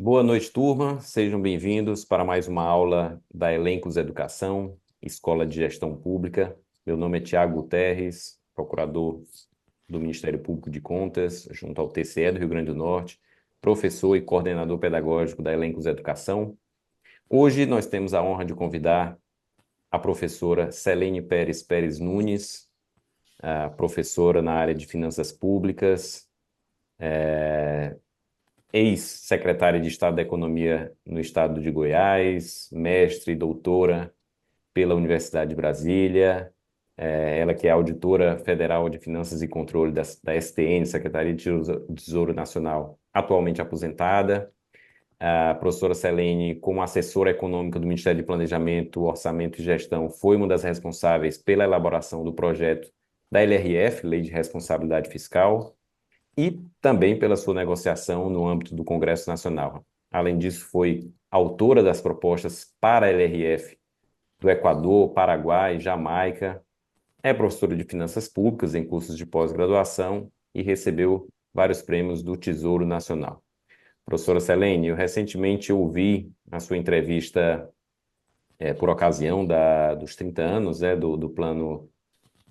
Boa noite, turma. Sejam bem-vindos para mais uma aula da Elencos Educação, Escola de Gestão Pública. Meu nome é Tiago Guterres, procurador do Ministério Público de Contas, junto ao TCE do Rio Grande do Norte, professor e coordenador pedagógico da Elencos Educação. Hoje nós temos a honra de convidar a professora Celene Pérez Pérez Nunes, a professora na área de Finanças Públicas, ex-secretária de Estado da Economia no estado de Goiás, mestre e doutora pela Universidade de Brasília, ela que é auditora federal de Finanças e Controle da STN, Secretaria de Tesouro Nacional, atualmente aposentada. A professora Celene, como assessora econômica do Ministério de Planejamento, Orçamento e Gestão, foi uma das responsáveis pela elaboração do projeto da LRF, Lei de Responsabilidade Fiscal, e também pela sua negociação no âmbito do Congresso Nacional. Além disso, foi autora das propostas para a LRF do Equador, Paraguai, Jamaica, é professora de Finanças Públicas em cursos de pós-graduação e recebeu vários prêmios do Tesouro Nacional. Professora Celene, eu recentemente ouvi a sua entrevista por ocasião dos 30 anos do Plano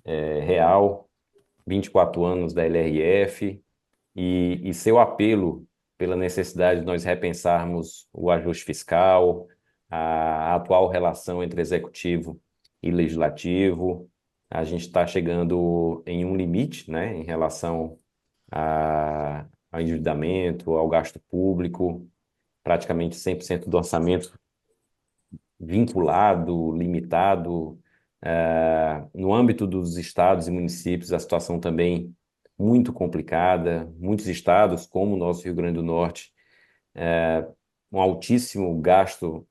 Real, 24 anos da LRF, e seu apelo pela necessidade de nós repensarmos o ajuste fiscal, a atual relação entre executivo e legislativo. A gente está chegando em um limite, né, em relação ao endividamento, ao gasto público, praticamente 100% do orçamento vinculado, limitado. No âmbito dos estados e municípios, a situação também muito complicada. Muitos estados, como o nosso Rio Grande do Norte, um altíssimo gasto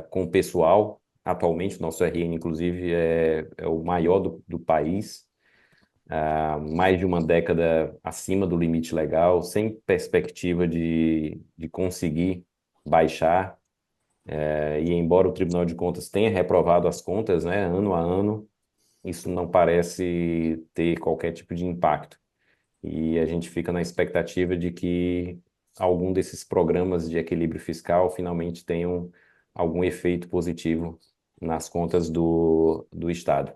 com o pessoal. Atualmente, o nosso RN, inclusive, é o maior do país, mais de uma década acima do limite legal, sem perspectiva de conseguir baixar. E embora o Tribunal de Contas tenha reprovado as contas, né, ano a ano, isso não parece ter qualquer tipo de impacto. E a gente fica na expectativa de que algum desses programas de equilíbrio fiscal finalmente tenham algum efeito positivo nas contas do Estado.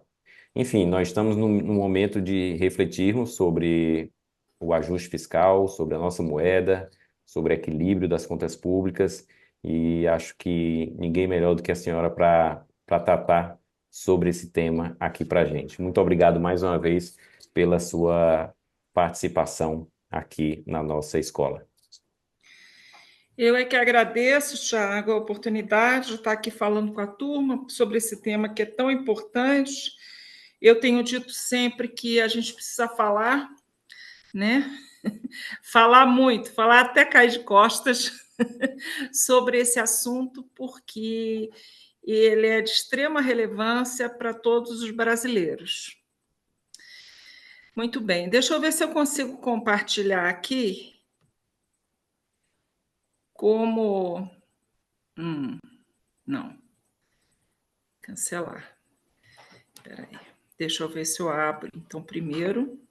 Enfim, nós estamos num momento de refletirmos sobre o ajuste fiscal, sobre a nossa moeda, sobre o equilíbrio das contas públicas, e acho que ninguém melhor do que a senhora para tratar sobre esse tema aqui para a gente. Muito obrigado mais uma vez pela sua participação aqui na nossa escola. Eu é que agradeço, Thiago, a oportunidade de estar aqui falando com a turma sobre esse tema que é tão importante. Eu tenho dito sempre que a gente precisa falar, né? Falar muito, falar até cair de costas sobre esse assunto, porque ele é de extrema relevância para todos os brasileiros. Muito bem, deixa eu ver se eu consigo compartilhar aqui como. Não. Cancelar. Espera aí. Deixa eu ver se eu abro. Então, primeiro.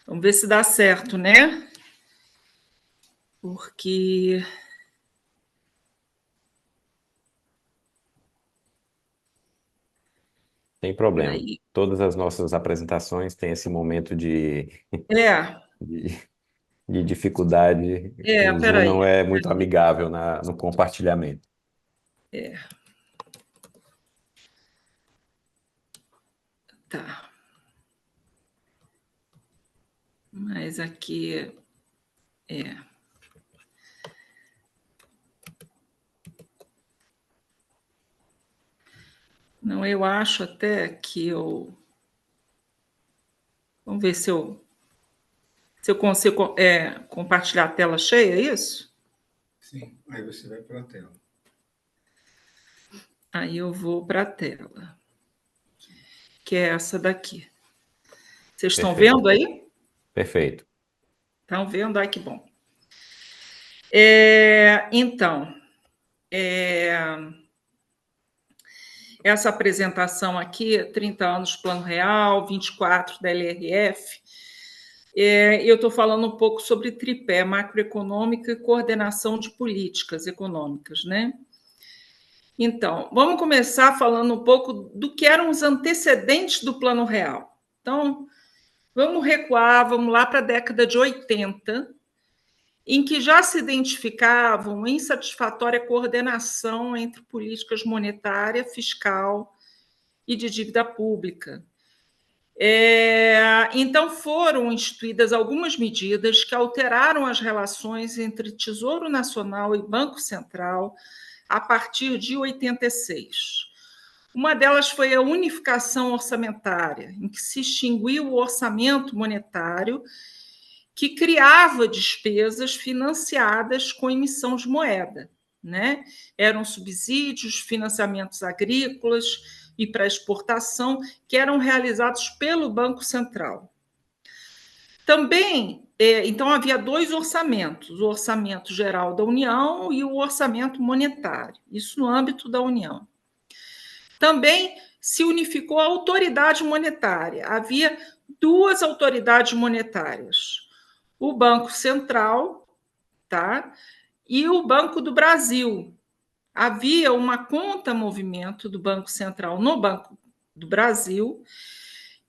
Vamos ver se dá certo, né? Porque. Sem problema. Aí. Todas as nossas apresentações têm esse momento É, de, de dificuldade. O Zoom peraí. não é muito amigável no compartilhamento. Tá. Mas aqui. É. Não, eu acho até que eu. Vamos ver se eu consigo compartilhar a tela cheia, é isso? Sim, aí você vai para a tela. Aí eu vou para a tela, que é essa daqui. Vocês estão Perfeito. vendo aí? Perfeito. Estão vendo? Ai, que bom. Então, essa apresentação aqui, 30 anos Plano Real, 24 da LRF, eu estou falando um pouco sobre tripé, macroeconômica e coordenação de políticas econômicas, né? Então, vamos começar falando um pouco do que eram os antecedentes do Plano Real. Então, vamos recuar, vamos lá para a década de 80, em que já se identificava uma insatisfatória coordenação entre políticas monetária, fiscal e de dívida pública. Então, foram instituídas algumas medidas que alteraram as relações entre Tesouro Nacional e Banco Central a partir de 86. Uma delas foi a unificação orçamentária, em que se extinguiu o orçamento monetário, que criava despesas financiadas com emissão de moeda, né? Eram subsídios, financiamentos agrícolas e para exportação, que eram realizados pelo Banco Central. Também, então, havia dois orçamentos, o Orçamento Geral da União e o Orçamento Monetário, isso no âmbito da União. Também se unificou a autoridade monetária, havia duas autoridades monetárias, o Banco Central, tá? E o Banco do Brasil. Havia uma conta-movimento do Banco Central no Banco do Brasil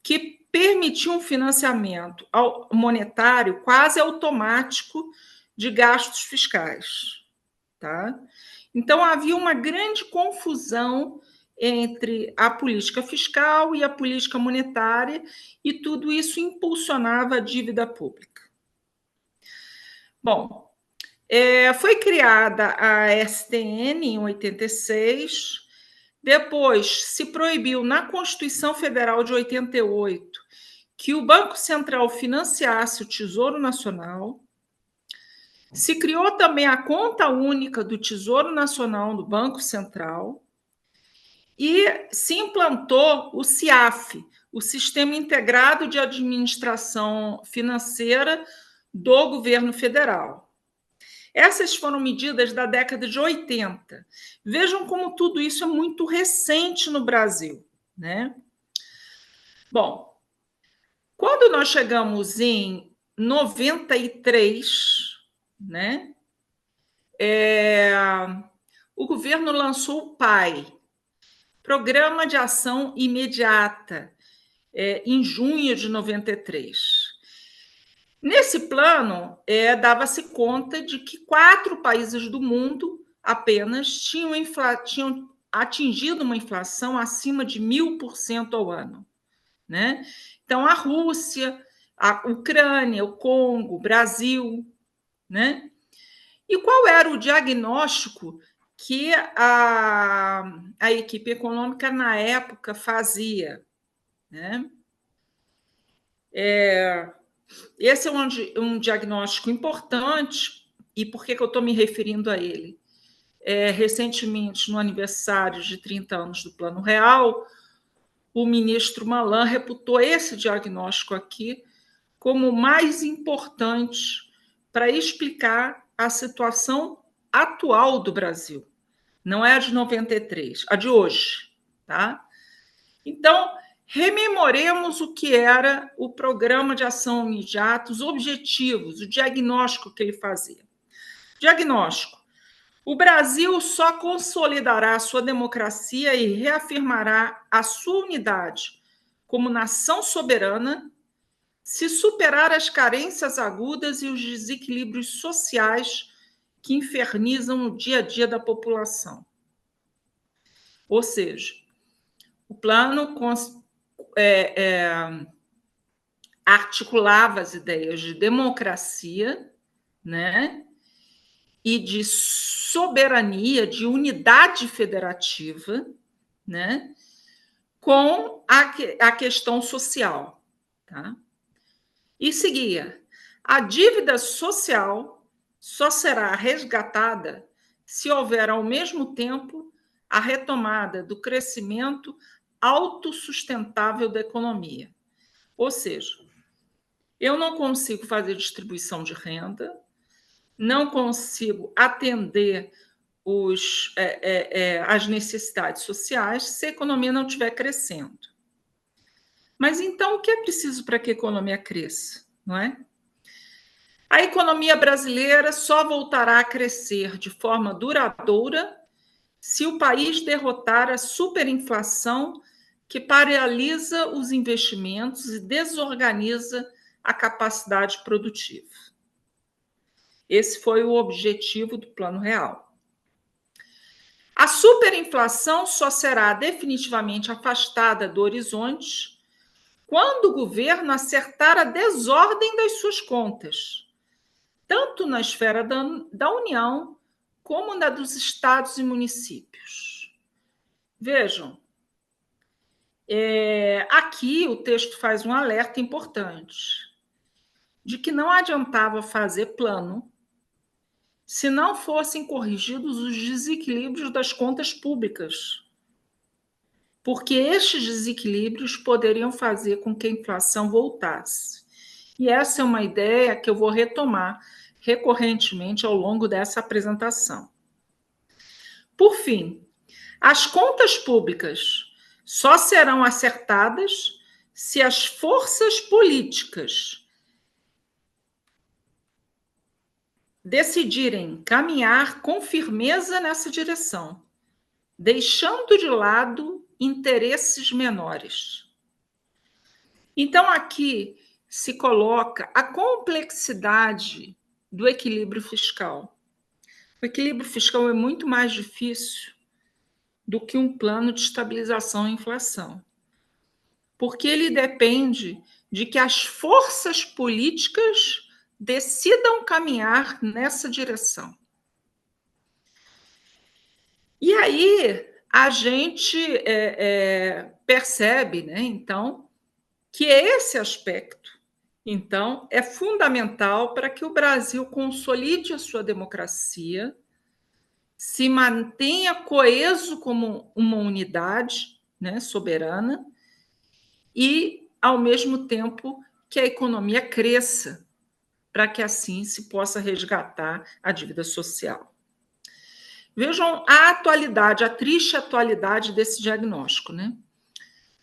que permitia um financiamento monetário quase automático de gastos fiscais, tá? Então, havia uma grande confusão entre a política fiscal e a política monetária, e tudo isso impulsionava a dívida pública. Bom, foi criada a STN em 86, depois se proibiu na Constituição Federal de 88 que o Banco Central financiasse o Tesouro Nacional, se criou também a conta única do Tesouro Nacional no Banco Central e se implantou o CIAF, o Sistema Integrado de Administração Financeira do Governo Federal. Essas foram medidas da década de 80. Vejam como tudo isso é muito recente no Brasil, né? Bom, quando nós chegamos em 93, né, o governo lançou o PAI, Programa de Ação Imediata, em junho de 93. Nesse plano, dava-se conta de que 4 países do mundo apenas tinham atingido uma inflação acima de 1.000% ao ano, né? Então, a Rússia, a Ucrânia, o Congo, o Brasil, né? E qual era o diagnóstico que a equipe econômica, na época, fazia, né? Esse é um diagnóstico importante. E por que eu estou me referindo a ele? Recentemente, no aniversário de 30 anos do Plano Real, o ministro Malan reputou esse diagnóstico aqui como o mais importante para explicar a situação atual do Brasil. Não é a de 93, a de hoje, tá? Então, rememoremos o que era o Programa de Ação Imediata, os objetivos, o diagnóstico que ele fazia. Diagnóstico: o Brasil só consolidará a sua democracia e reafirmará a sua unidade como nação soberana se superar as carências agudas e os desequilíbrios sociais que infernizam o dia a dia da população. Ou seja, o plano articulava as ideias de democracia, né, e de soberania, de unidade federativa, né, com a questão social, tá? E seguia: a dívida social só será resgatada se houver, ao mesmo tempo, a retomada do crescimento autossustentável da economia. Ou seja, eu não consigo fazer distribuição de renda, não consigo atender as necessidades sociais se a economia não estiver crescendo. Mas então, o que é preciso para que a economia cresça, não é? A economia brasileira só voltará a crescer de forma duradoura se o país derrotar a superinflação que paralisa os investimentos e desorganiza a capacidade produtiva. Esse foi o objetivo do Plano Real. A superinflação só será definitivamente afastada do horizonte quando o governo acertar a desordem das suas contas, tanto na esfera da União como na dos estados e municípios. Vejam, aqui o texto faz um alerta importante de que não adiantava fazer plano se não fossem corrigidos os desequilíbrios das contas públicas, porque estes desequilíbrios poderiam fazer com que a inflação voltasse. E essa é uma ideia que eu vou retomar recorrentemente ao longo dessa apresentação. Por fim, as contas públicas só serão acertadas se as forças políticas decidirem caminhar com firmeza nessa direção, deixando de lado interesses menores. Então, aqui se coloca a complexidade do equilíbrio fiscal. O equilíbrio fiscal é muito mais difícil do que um plano de estabilização e inflação, porque ele depende de que as forças políticas decidam caminhar nessa direção. E aí a gente percebe, né, então, que esse aspecto, então, é fundamental para que o Brasil consolide a sua democracia, se mantenha coeso como uma unidade, né, soberana, e, ao mesmo tempo, que a economia cresça, para que assim se possa resgatar a dívida social. Vejam a atualidade, a triste atualidade desse diagnóstico, né?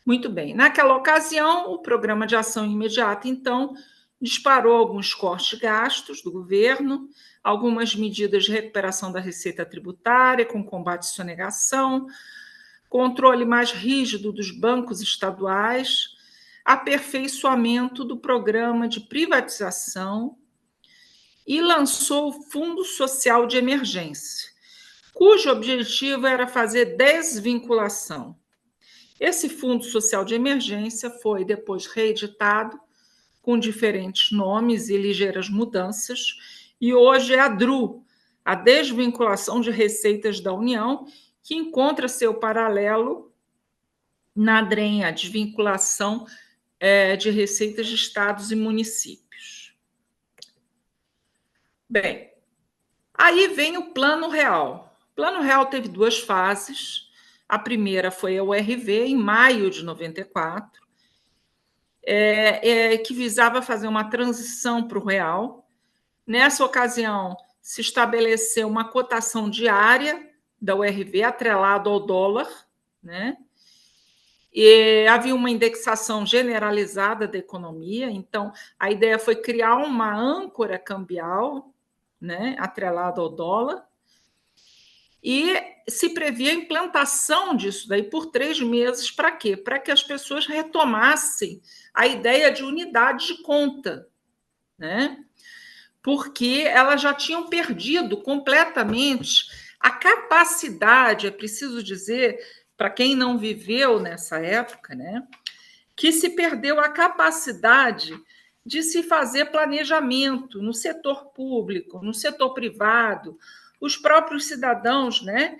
Muito bem. Naquela ocasião, o Programa de Ação Imediata, então, disparou alguns cortes de gastos do governo, algumas medidas de recuperação da receita tributária, com combate à sonegação, controle mais rígido dos bancos estaduais, aperfeiçoamento do programa de privatização e lançou o Fundo Social de Emergência, cujo objetivo era fazer desvinculação. Esse Fundo Social de Emergência foi depois reeditado com diferentes nomes e ligeiras mudanças, e hoje é a DRU, a Desvinculação de Receitas da União, que encontra seu paralelo na DREM, a Desvinculação de Receitas de Estados e Municípios. Bem, aí vem o Plano Real. O Plano Real teve duas fases. A primeira foi a URV, em maio de 94, que visava fazer uma transição para o real. Nessa ocasião, se estabeleceu uma cotação diária da URV atrelado ao dólar, né? E havia uma indexação generalizada da economia, então a ideia foi criar uma âncora cambial, né, atrelado ao dólar, e se previa a implantação disso daí por 3 meses. Para quê? Para que as pessoas retomassem a ideia de unidade de conta, né? Porque elas já tinham perdido completamente a capacidade, é preciso dizer, para quem não viveu nessa época, né, que se perdeu a capacidade de se fazer planejamento no setor público, no setor privado. Os próprios cidadãos, né,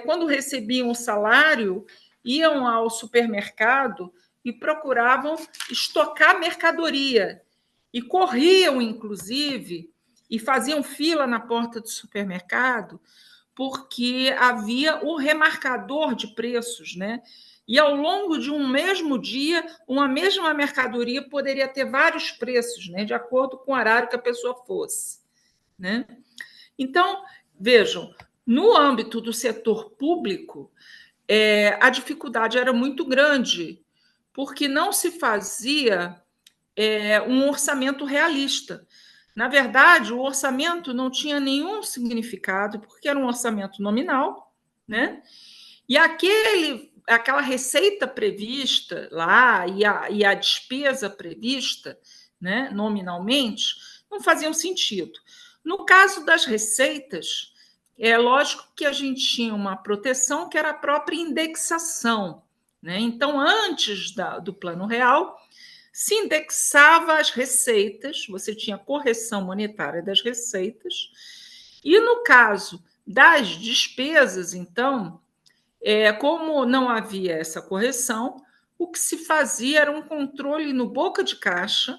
quando recebiam o salário, iam ao supermercado e procuravam estocar mercadoria. E corriam, inclusive, e faziam fila na porta do supermercado, porque havia o remarcador de preços, né? E ao longo de um mesmo dia, uma mesma mercadoria poderia ter vários preços, né? De acordo com o horário que a pessoa fosse. né? Então, vejam, no âmbito do setor público, a dificuldade era muito grande, porque não se fazia um orçamento realista. Na verdade, o orçamento não tinha nenhum significado, porque era um orçamento nominal, né? E aquela receita prevista lá e a despesa prevista, né, nominalmente, não faziam sentido. No caso das receitas, é lógico que a gente tinha uma proteção que era a própria indexação, né? Então, antes do Plano Real, se indexava as receitas, você tinha correção monetária das receitas, e no caso das despesas, então, como não havia essa correção, o que se fazia era um controle no boca de caixa,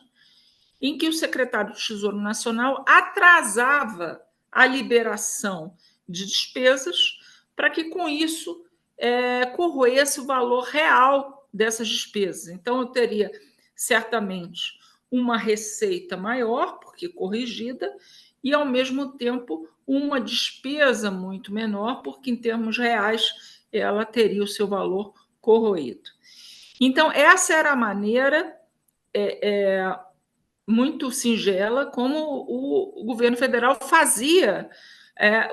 em que o secretário do Tesouro Nacional atrasava a liberação de despesas para que, com isso, corroesse o valor real dessas despesas. Então, eu teria certamente uma receita maior, porque corrigida, e, ao mesmo tempo, uma despesa muito menor, porque, em termos reais, ela teria o seu valor corroído. Então, essa era a maneira muito singela como o governo federal fazia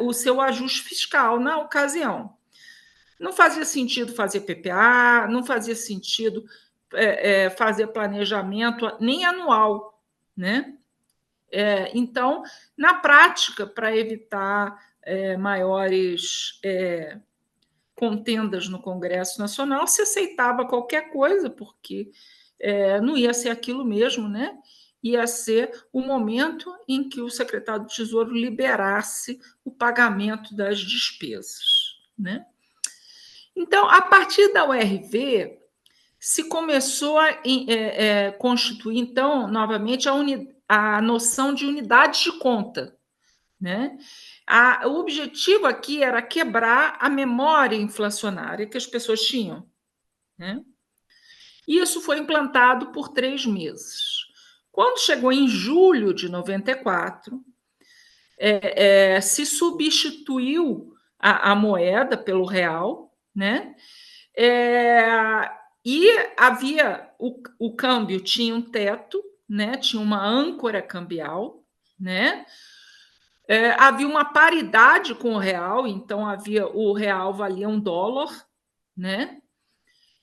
o seu ajuste fiscal na ocasião. Não fazia sentido fazer PPA, não fazia sentido fazer planejamento nem anual, né? Então, na prática, para evitar maiores contendas no Congresso Nacional, se aceitava qualquer coisa, porque não ia ser aquilo mesmo, né? Ia ser o momento em que o secretário do Tesouro liberasse o pagamento das despesas, né? Então, a partir da URV, se começou a constituir, então, novamente, a noção de unidade de conta, né? O objetivo aqui era quebrar a memória inflacionária que as pessoas tinham, né? E isso foi implantado por 3 meses. Quando chegou em julho de 94, se substituiu a moeda pelo real, né? E havia o câmbio tinha um teto, né? Tinha uma âncora cambial, né? Havia uma paridade com o real, então o real valia $1, né?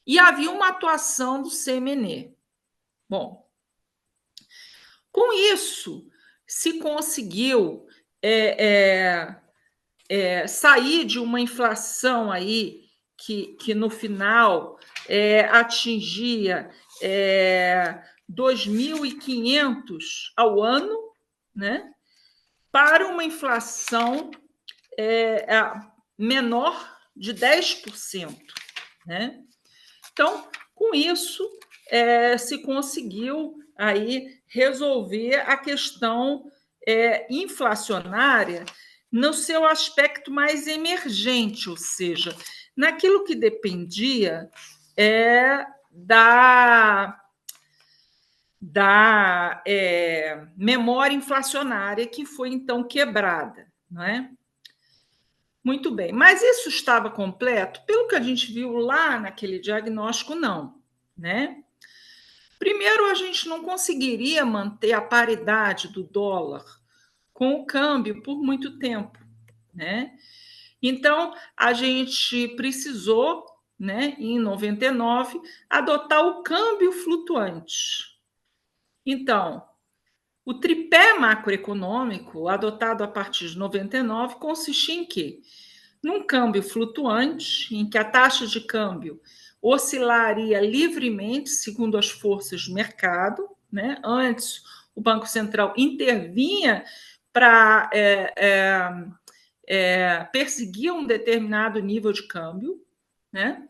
E havia uma atuação do CMNE. Bom, com isso se conseguiu sair de uma inflação aí que no final atingia 2.500 ao ano, né? Para uma inflação menor de 10%, né? Então, com isso, se conseguiu aí resolver a questão inflacionária no seu aspecto mais emergente, ou seja, naquilo que dependia da memória inflacionária que foi, então, quebrada, não é? Muito bem, mas isso estava completo? Pelo que a gente viu lá naquele diagnóstico, não, né? Primeiro, a gente não conseguiria manter a paridade do dólar com o câmbio por muito tempo, né? Então, a gente precisou, né, em 99, adotar o câmbio flutuante. Então, o tripé macroeconômico, adotado a partir de 99, consistia em quê? Num câmbio flutuante, em que a taxa de câmbio oscilaria livremente segundo as forças de mercado, né? Antes, o Banco Central intervinha para perseguir um determinado nível de câmbio, né?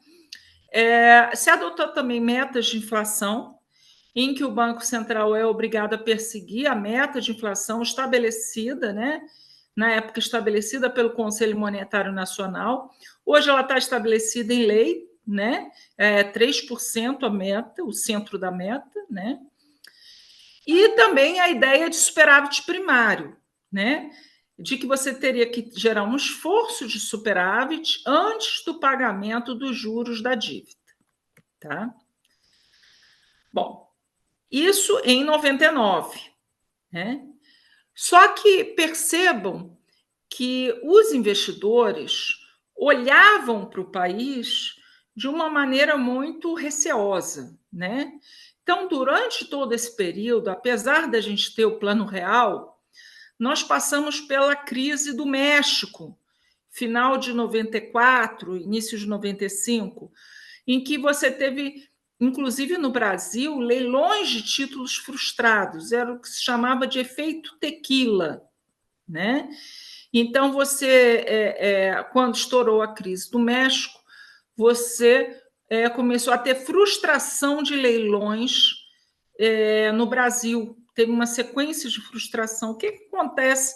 Se adotou também metas de inflação, em que o Banco Central é obrigado a perseguir a meta de inflação estabelecida, né? Na época estabelecida pelo Conselho Monetário Nacional. Hoje ela está estabelecida em lei, né? 3% a meta, o centro da meta, né? E também a ideia de superávit primário, né, de que você teria que gerar um esforço de superávit antes do pagamento dos juros da dívida. Tá? Bom, isso em 99. Né? Só que percebam que os investidores olhavam para o país de uma maneira muito receosa, né? Então, durante todo esse período, apesar da gente ter o Plano Real, nós passamos pela crise do México, final de 94, início de 95, em que você teve, inclusive no Brasil, leilões de títulos frustrados, era o que se chamava de efeito tequila, né? Então, quando estourou a crise do México, você começou a ter frustração de leilões no Brasil. Teve uma sequência de frustração. O que acontece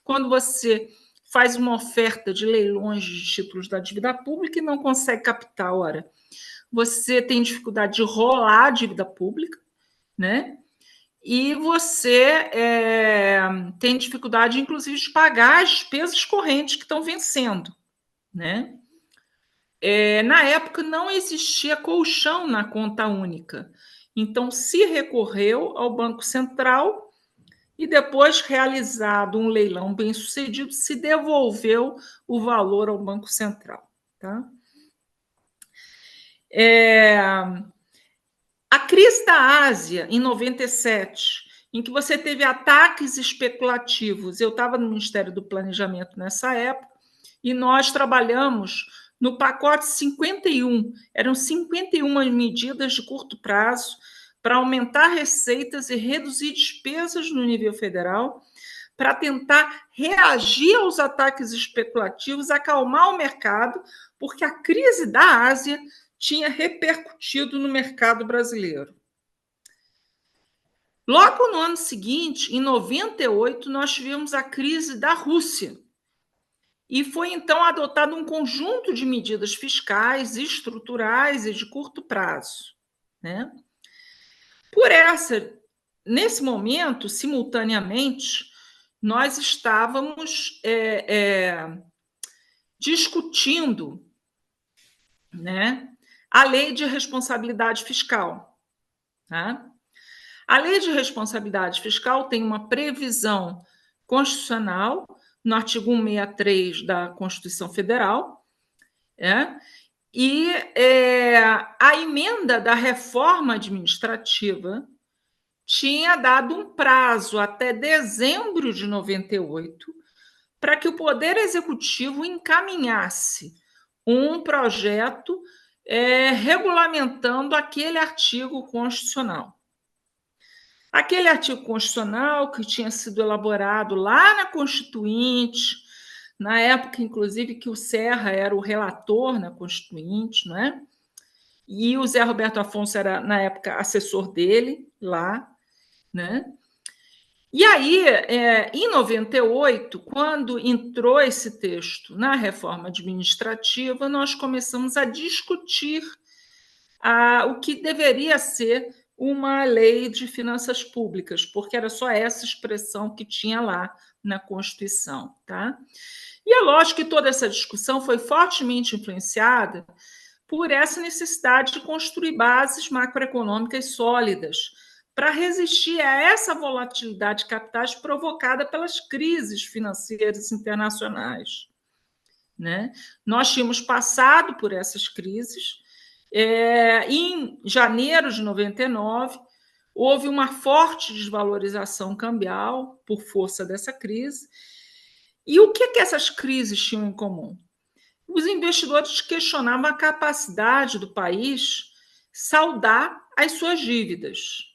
quando você faz uma oferta de leilões de títulos da dívida pública e não consegue captar? Ora, você tem dificuldade de rolar a dívida pública, né? E você tem dificuldade, inclusive, de pagar as despesas correntes que estão vencendo, né? Na época, não existia colchão na conta única. Então, se recorreu ao Banco Central e, depois, realizado um leilão bem-sucedido, se devolveu o valor ao Banco Central. Tá? A crise da Ásia, em 97, em que você teve ataques especulativos. Eu estava no Ministério do Planejamento nessa época e nós trabalhamos no pacote 51. Eram 51 medidas de curto prazo para aumentar receitas e reduzir despesas no nível federal, para tentar reagir aos ataques especulativos, acalmar o mercado, porque a crise da Ásia tinha repercutido no mercado brasileiro. Logo no ano seguinte, em 98, nós tivemos a crise da Rússia. E foi, então, adotado um conjunto de medidas fiscais, estruturais e de curto prazo. Né? Nesse momento, simultaneamente, nós estávamos discutindo, né, a lei de responsabilidade fiscal. Tá? A lei de responsabilidade fiscal tem uma previsão constitucional no artigo 163 da Constituição Federal, e a emenda da reforma administrativa tinha dado um prazo até dezembro de 98 para que o Poder Executivo encaminhasse um projeto regulamentando aquele artigo constitucional. Aquele artigo constitucional que tinha sido elaborado lá na Constituinte, na época, inclusive, que o Serra era o relator na Constituinte, não é? E o Zé Roberto Afonso era, na época, assessor dele lá, né? E aí, em 98, quando entrou esse texto na reforma administrativa, nós começamos a discutir o que deveria ser uma lei de finanças públicas, porque era só essa expressão que tinha lá na Constituição. Tá? E é lógico que toda essa discussão foi fortemente influenciada por essa necessidade de construir bases macroeconômicas sólidas para resistir a essa volatilidade de capitais provocada pelas crises financeiras internacionais. Né? Nós tínhamos passado por essas crises. Em janeiro de 99, houve uma forte desvalorização cambial por força dessa crise. E o que essas crises tinham em comum? Os investidores questionavam a capacidade do país saldar as suas dívidas.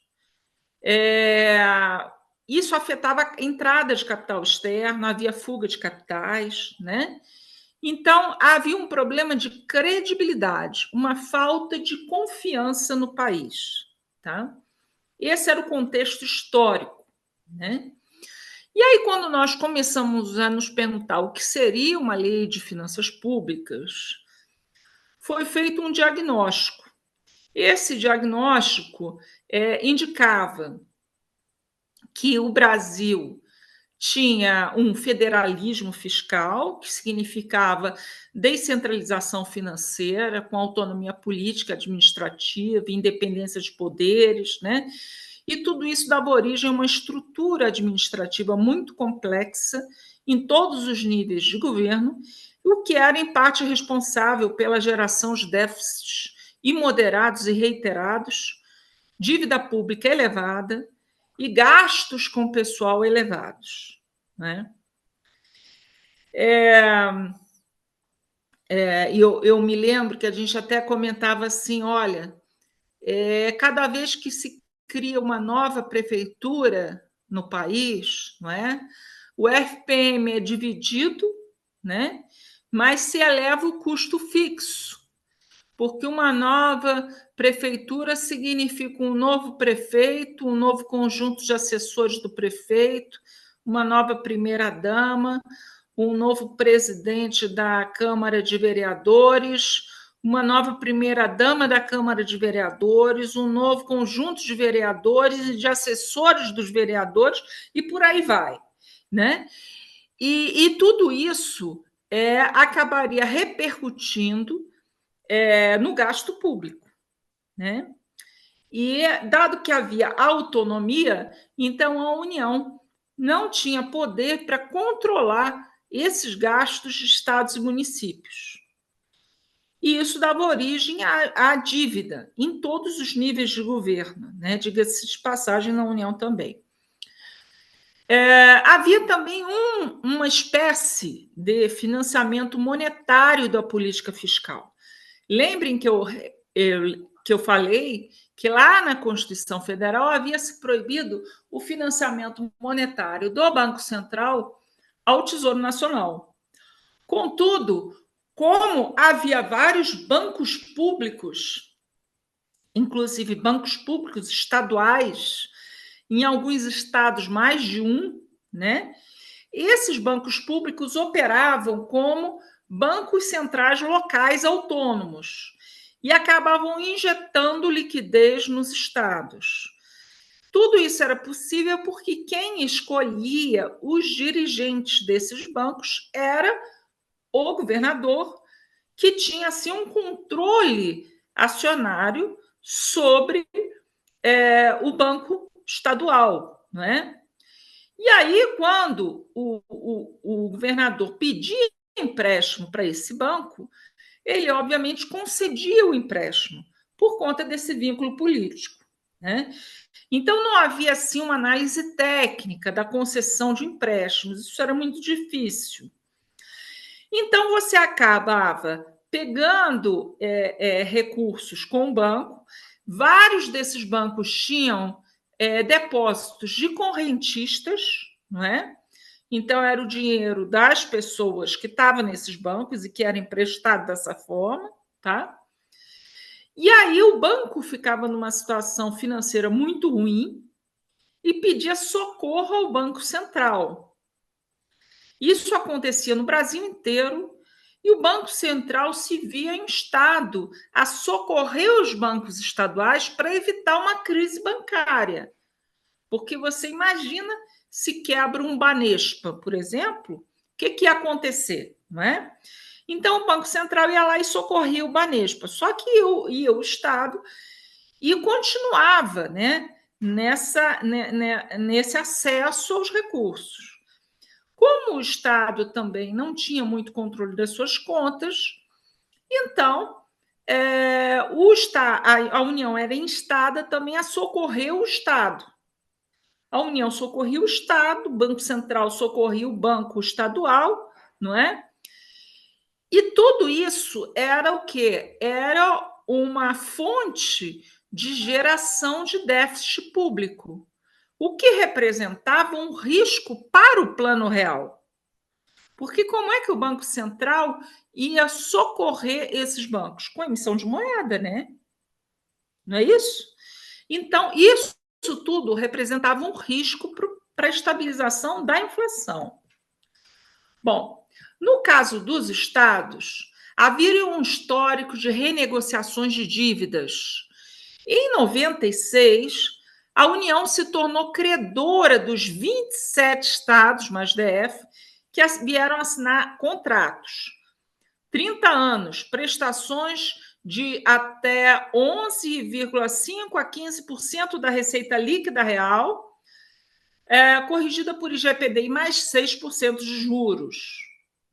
Isso afetava a entrada de capital externo, havia fuga de capitais, né? Então, havia um problema de credibilidade, uma falta de confiança no país. Tá? Esse era o contexto histórico. Né? E aí, quando nós começamos a nos perguntar o que seria uma lei de finanças públicas, foi feito um diagnóstico. Esse diagnóstico indicava que o Brasil tinha um federalismo fiscal, que significava descentralização financeira, com autonomia política, administrativa, independência de poderes, né? E tudo isso dava origem a uma estrutura administrativa muito complexa em todos os níveis de governo, o que era, em parte, responsável pela geração de déficits imoderados e reiterados, dívida pública elevada e gastos com pessoal elevados, né? Eu me lembro que a gente até comentava assim, olha, cada vez que se cria uma nova prefeitura no país, não é? O FPM é dividido, né? Mas se eleva o custo fixo, porque uma nova prefeitura significa um novo prefeito, um novo conjunto de assessores do prefeito, uma nova primeira-dama, um novo presidente da Câmara de Vereadores, uma nova primeira-dama da Câmara de Vereadores, um novo conjunto de vereadores e de assessores dos vereadores, e por aí vai, né? E tudo isso acabaria repercutindo no gasto público, né? E, dado que havia autonomia, então a União não tinha poder para controlar esses gastos de estados e municípios. E isso dava origem à dívida em todos os níveis de governo, né? Diga-se de passagem, na União também. Havia também uma espécie de financiamento monetário da política fiscal. Lembrem que eu falei que lá na Constituição Federal havia se proibido o financiamento monetário do Banco Central ao Tesouro Nacional. Contudo, como havia vários bancos públicos, inclusive bancos públicos estaduais, em alguns estados mais de um, né? Esses bancos públicos operavam como bancos centrais locais autônomos e acabavam injetando liquidez nos estados. Tudo isso era possível porque quem escolhia os dirigentes desses bancos era o governador, que tinha assim um controle acionário sobre o banco estadual, não é? E aí, quando o governador pedia empréstimo para esse banco, ele, obviamente, concedia o empréstimo por conta desse vínculo político, né? Então, não havia, assim, uma análise técnica da concessão de empréstimos, isso era muito difícil. Então, você acabava pegando recursos com o banco, vários desses bancos tinham depósitos de correntistas, não é? Então, era o dinheiro das pessoas que estavam nesses bancos e que era emprestado dessa forma, tá? E aí o banco ficava numa situação financeira muito ruim e pedia socorro ao Banco Central. Isso acontecia no Brasil inteiro e o Banco Central se via instado a socorrer os bancos estaduais para evitar uma crise bancária. Porque você imagina se quebra um Banespa, por exemplo, o que ia acontecer, não é? Então, o Banco Central ia lá e socorria o Banespa. Só que ia o Estado e continuava, né, nesse acesso aos recursos. Como o Estado também não tinha muito controle das suas contas, então a União era instada também a socorrer o Estado. A União socorria o Estado, o Banco Central socorria o Banco Estadual, não é? E tudo isso era o quê? Era uma fonte de geração de déficit público, o que representava um risco para o plano real. Porque como é que o Banco Central ia socorrer esses bancos? Com emissão de moeda, né? Não é isso? Então, isso tudo representava um risco para a estabilização da inflação. Bom, no caso dos estados, havia um histórico de renegociações de dívidas. Em 96, a União se tornou credora dos 27 estados, mais DF, que vieram assinar contratos. 30 anos, prestações de até 11,5% a 15% da receita líquida real, corrigida por IGPDI mais 6% de juros,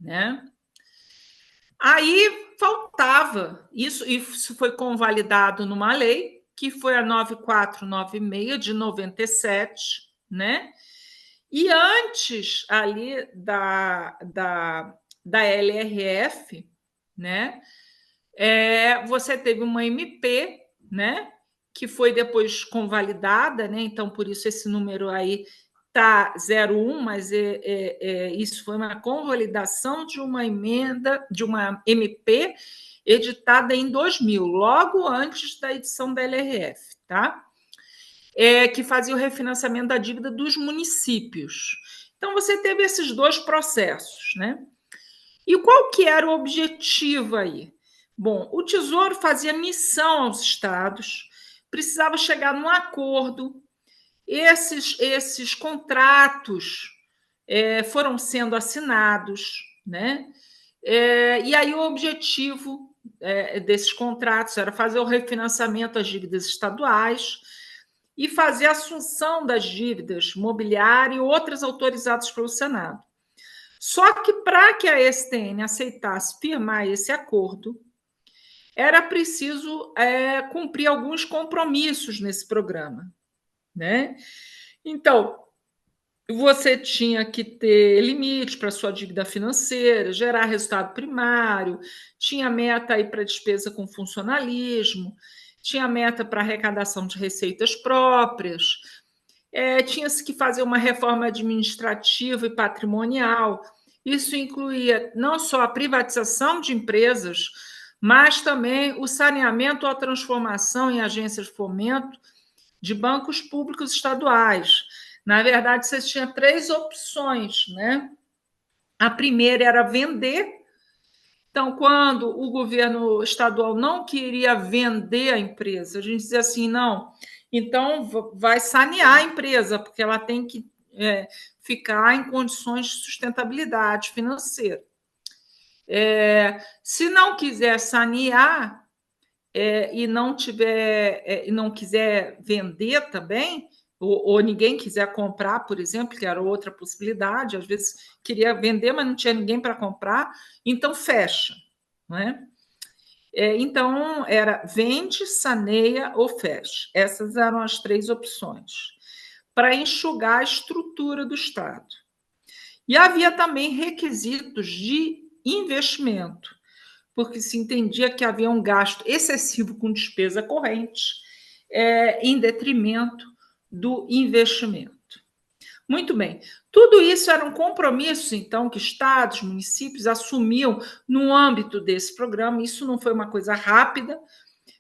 né? Aí faltava, isso foi convalidado numa lei, que foi a 9496 de 97, né? E antes ali da LRF, né? Você teve uma MP, né? Que foi depois convalidada, né? Então, por isso esse número aí tá 01, mas isso foi uma convalidação de uma emenda, de uma MP editada em 2000, logo antes da edição da LRF, tá? Que fazia o refinanciamento da dívida dos municípios. Então, você teve esses dois processos, né? E qual que era o objetivo aí? Bom, o Tesouro fazia missão aos estados, precisava chegar num acordo. Esses contratos foram sendo assinados, né? E aí o objetivo desses contratos era fazer o refinanciamento das dívidas estaduais e fazer a assunção das dívidas mobiliárias e outras autorizadas pelo Senado. Só que para que a STN aceitasse firmar esse acordo, era preciso cumprir alguns compromissos nesse programa, né? Então, você tinha que ter limite para sua dívida financeira, gerar resultado primário, tinha meta aí para despesa com funcionalismo, tinha meta para arrecadação de receitas próprias, tinha-se que fazer uma reforma administrativa e patrimonial. Isso incluía não só a privatização de empresas, mas também o saneamento ou a transformação em agências de fomento de bancos públicos estaduais. Na verdade, você tinha 3 opções, né? A primeira era vender. Então, quando o governo estadual não queria vender a empresa, a gente dizia assim, não, então vai sanear a empresa, porque ela tem que ficar em condições de sustentabilidade financeira. Se não quiser sanear e não quiser vender também, ou ninguém quiser comprar, por exemplo, que era outra possibilidade, às vezes queria vender, mas não tinha ninguém para comprar, então fecha, não é? Então, era vende, saneia ou fecha. Essas eram as 3 opções para enxugar a estrutura do Estado. E havia também requisitos de investimento, porque se entendia que havia um gasto excessivo com despesa corrente, em detrimento do investimento. Muito bem. Tudo isso eram compromissos, então, que estados, municípios assumiam no âmbito desse programa. Isso não foi uma coisa rápida.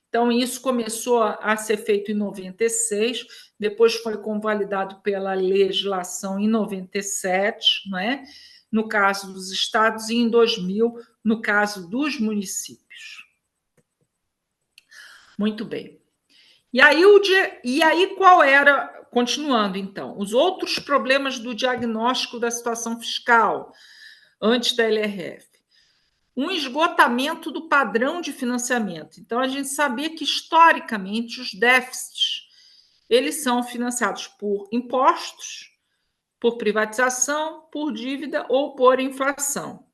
Então, isso começou a ser feito em 96, depois foi convalidado pela legislação em 97, não é? No caso dos estados, e em 2000, no caso dos municípios. Muito bem. E aí qual era, continuando então, os outros problemas do diagnóstico da situação fiscal antes da LRF? Um esgotamento do padrão de financiamento. Então, a gente sabia que, historicamente, os déficits eles são financiados por impostos, por privatização, por dívida ou por inflação,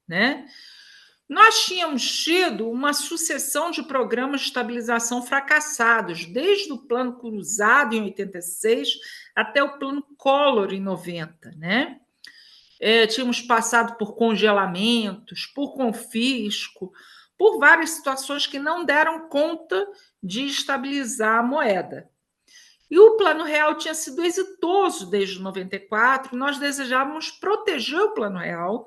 né? Nós tínhamos tido uma sucessão de programas de estabilização fracassados, desde o Plano Cruzado, em 86, até o Plano Collor, em 90, né? Tínhamos passado por congelamentos, por confisco, por várias situações que não deram conta de estabilizar a moeda. E o Plano Real tinha sido exitoso desde 94, nós desejávamos proteger o Plano Real,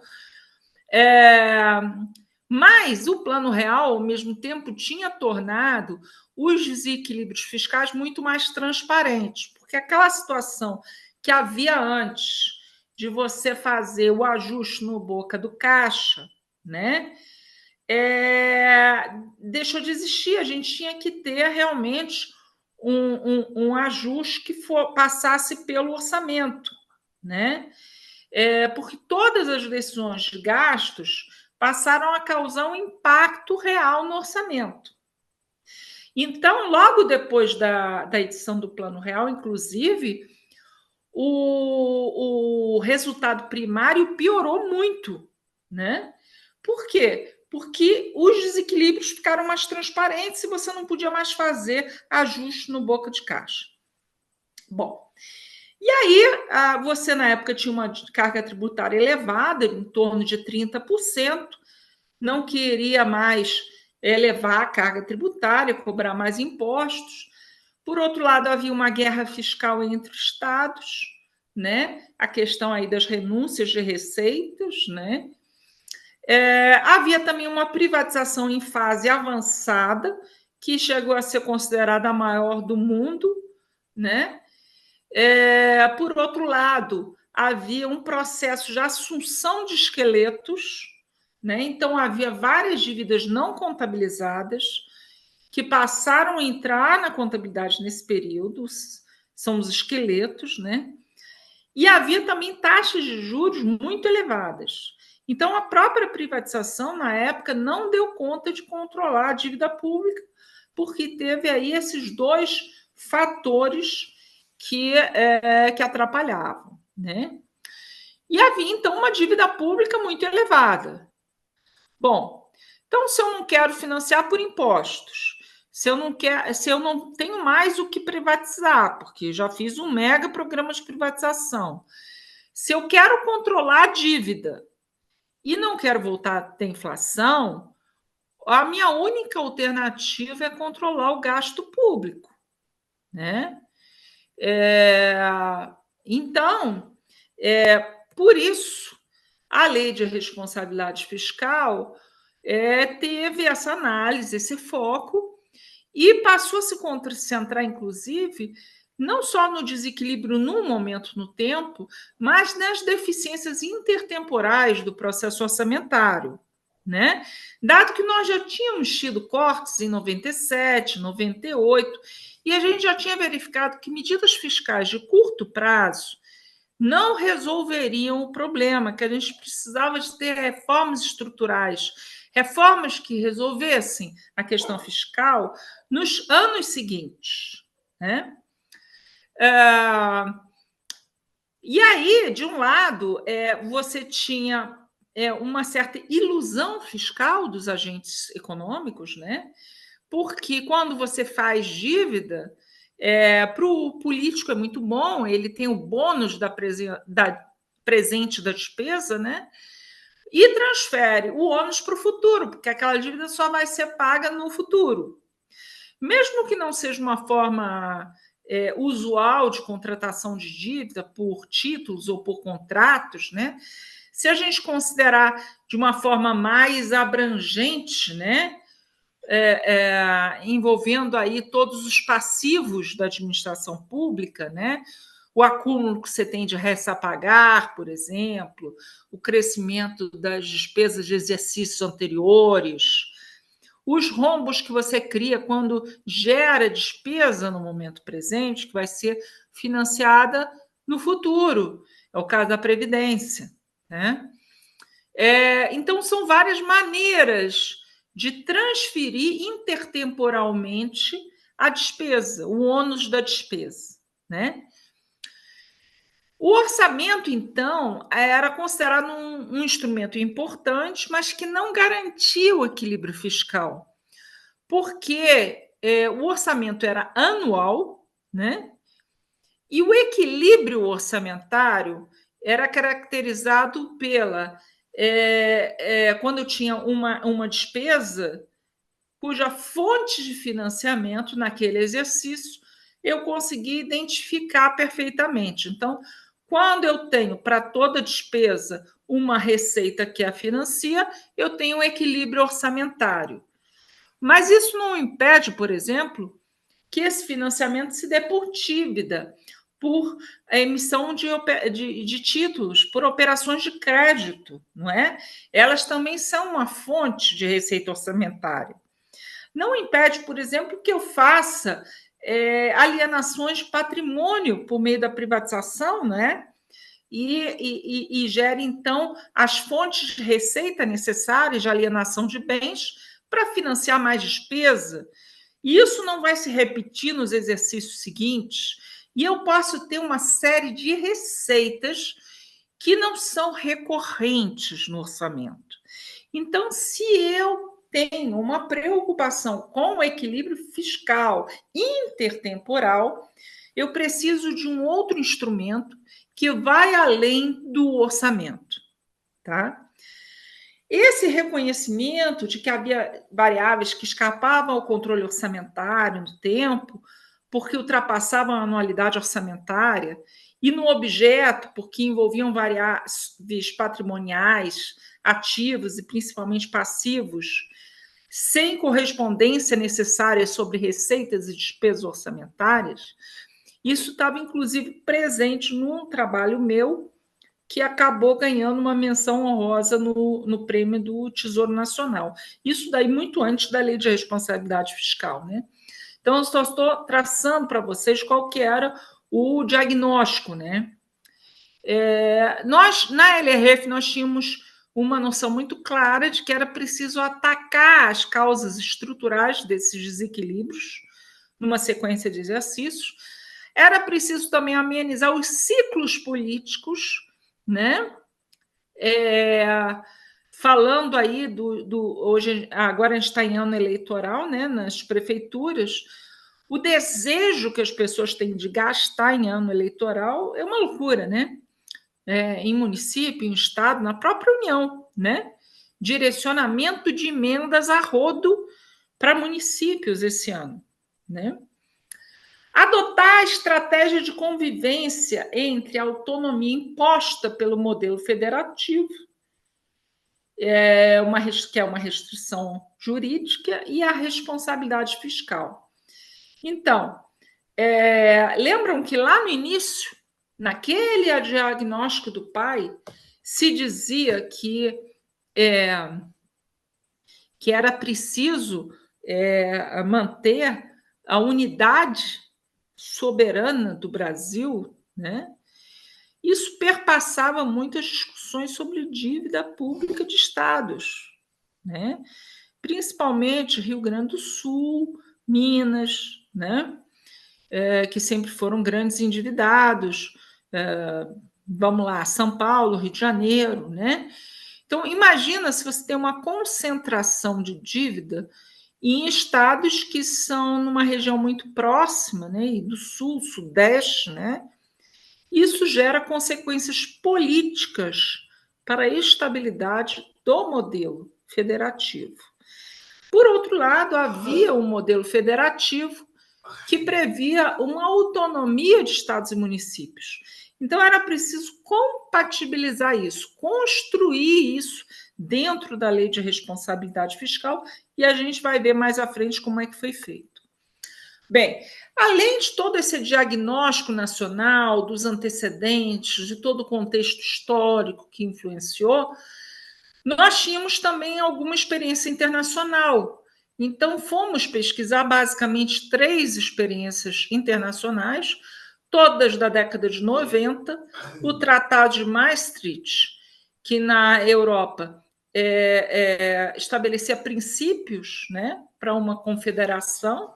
mas o Plano Real, ao mesmo tempo, tinha tornado os desequilíbrios fiscais muito mais transparentes, porque aquela situação que havia antes de você fazer o ajuste no boca do caixa, né? Deixou de existir. A gente tinha que ter realmente um ajuste que passasse pelo orçamento, né? Porque todas as decisões de gastos passaram a causar um impacto real no orçamento. Então, logo depois da edição do Plano Real, inclusive, o resultado primário piorou muito, né? Por quê? Porque os desequilíbrios ficaram mais transparentes e você não podia mais fazer ajuste no boca de caixa. Bom, e aí você na época tinha uma carga tributária elevada, em torno de 30%, não queria mais elevar a carga tributária, cobrar mais impostos. Por outro lado, havia uma guerra fiscal entre estados, né? A questão aí das renúncias de receitas, né? Havia também uma privatização em fase avançada, que chegou a ser considerada a maior do mundo, né? Por outro lado, havia um processo de assunção de esqueletos, né? Então, havia várias dívidas não contabilizadas que passaram a entrar na contabilidade nesse período, são os esqueletos, né? E havia também taxas de juros muito elevadas. Então, a própria privatização, na época, não deu conta de controlar a dívida pública, porque teve aí esses dois fatores que atrapalhavam, né? E havia, então, uma dívida pública muito elevada. Bom, então, se eu não quero financiar por impostos, se eu não tenho mais o que privatizar, porque já fiz um mega programa de privatização, se eu quero controlar a dívida e não quero voltar a ter inflação, a minha única alternativa é controlar o gasto público, né? Então, por isso, a lei de responsabilidade fiscal teve essa análise, esse foco, e passou a se concentrar, inclusive, não só no desequilíbrio num momento no tempo, mas nas deficiências intertemporais do processo orçamentário, né? Dado que nós já tínhamos tido cortes em 97, 98, e a gente já tinha verificado que medidas fiscais de curto prazo não resolveriam o problema, que a gente precisava de ter reformas estruturais, reformas que resolvessem a questão fiscal nos anos seguintes, né? E aí, de um lado, você tinha uma certa ilusão fiscal dos agentes econômicos, né? Porque quando você faz dívida, para o político é muito bom, ele tem o bônus da presente da despesa, né? E transfere o ônus para o futuro, porque aquela dívida só vai ser paga no futuro. Mesmo que não seja uma forma usual de contratação de dívida por títulos ou por contratos, né? Se a gente considerar de uma forma mais abrangente, né? Envolvendo aí todos os passivos da administração pública, né? O acúmulo que você tem de res a pagar, por exemplo, o crescimento das despesas de exercícios anteriores, os rombos que você cria quando gera despesa no momento presente, que vai ser financiada no futuro. É o caso da Previdência, né? Então, são várias maneiras de transferir intertemporalmente a despesa, o ônus da despesa, né? O orçamento, então, era considerado um instrumento importante, mas que não garantia o equilíbrio fiscal, porque o orçamento era anual, né? E o equilíbrio orçamentário era caracterizado pela... quando eu tinha uma despesa cuja fonte de financiamento naquele exercício eu consegui identificar perfeitamente. Então, quando eu tenho para toda despesa uma receita que a financia, eu tenho um equilíbrio orçamentário. Mas isso não impede, por exemplo, que esse financiamento se dê por dívida, por emissão de títulos, por operações de crédito, não é? Elas também são uma fonte de receita orçamentária. Não impede, por exemplo, que eu faça alienações de patrimônio por meio da privatização, né? E gera, então, as fontes de receita necessárias de alienação de bens para financiar mais despesa. E isso não vai se repetir nos exercícios seguintes, e eu posso ter uma série de receitas que não são recorrentes no orçamento. Então, se eu tenho uma preocupação com o equilíbrio fiscal intertemporal, eu preciso de um outro instrumento que vai além do orçamento, tá? Esse reconhecimento de que havia variáveis que escapavam ao controle orçamentário no tempo, porque ultrapassavam a anualidade orçamentária, e no objeto, porque envolviam variáveis patrimoniais, ativos e principalmente passivos, sem correspondência necessária sobre receitas e despesas orçamentárias, isso estava, inclusive, presente num trabalho meu, que acabou ganhando uma menção honrosa no prêmio do Tesouro Nacional. Isso daí muito antes da Lei de Responsabilidade Fiscal, né? Então, eu só estou traçando para vocês qual que era o diagnóstico, né? Nós, na LRF, nós tínhamos uma noção muito clara de que era preciso atacar as causas estruturais desses desequilíbrios, numa sequência de exercícios. Era preciso também amenizar os ciclos políticos, né? Falando aí hoje, agora a gente está em ano eleitoral, né? Nas prefeituras, o desejo que as pessoas têm de gastar em ano eleitoral é uma loucura, né? Em município, em estado, na própria União, né? Direcionamento de emendas a rodo para municípios esse ano, né? Adotar a estratégia de convivência entre a autonomia imposta pelo modelo federativo, que é uma restrição jurídica, e a responsabilidade fiscal. Então, lembram que lá no início, naquele diagnóstico do pai, se dizia que era preciso manter a unidade soberana do Brasil, né? Isso perpassava muitas discussões sobre dívida pública de estados, né? Principalmente Rio Grande do Sul, Minas, né? Que sempre foram grandes endividados. Vamos lá, São Paulo, Rio de Janeiro, né? Então, imagina se você tem uma concentração de dívida em estados que são numa região muito próxima, né, e do sul, sudeste, né? Isso gera consequências políticas para a estabilidade do modelo federativo. Por outro lado, havia um modelo federativo que previa uma autonomia de estados e municípios. Então, era preciso compatibilizar isso, construir isso dentro da Lei de Responsabilidade Fiscal, e a gente vai ver mais à frente como é que foi feito. Bem, além de todo esse diagnóstico nacional, dos antecedentes, de todo o contexto histórico que influenciou, nós tínhamos também alguma experiência internacional. Então, fomos pesquisar basicamente 3 experiências internacionais, todas da década de 90, o Tratado de Maastricht, que na Europa estabelecia princípios, né, para uma confederação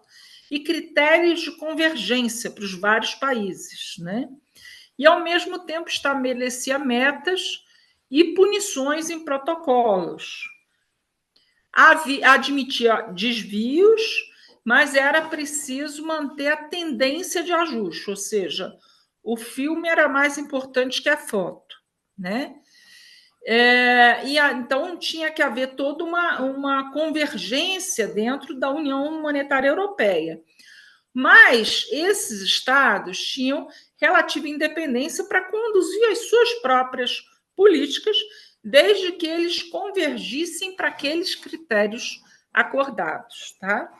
e critérios de convergência para os vários países, né? E, ao mesmo tempo, estabelecia metas e punições em protocolos. Admitia desvios, mas era preciso manter a tendência de ajuste, ou seja, o filme era mais importante que a foto, né? Então, tinha que haver toda uma convergência dentro da União Monetária Europeia. Mas esses estados tinham relativa independência para conduzir as suas próprias políticas, desde que eles convergissem para aqueles critérios acordados, tá?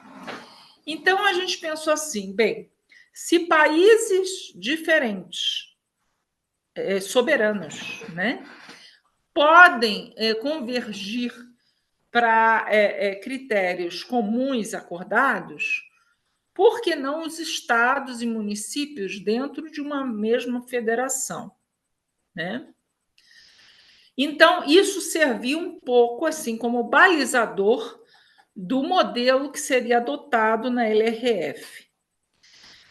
Então, a gente pensou assim, bem, se países diferentes, soberanos, né, podem convergir para critérios comuns acordados, por que não os estados e municípios dentro de uma mesma federação, né? Então, isso serviu um pouco assim como balizador do modelo que seria adotado na LRF.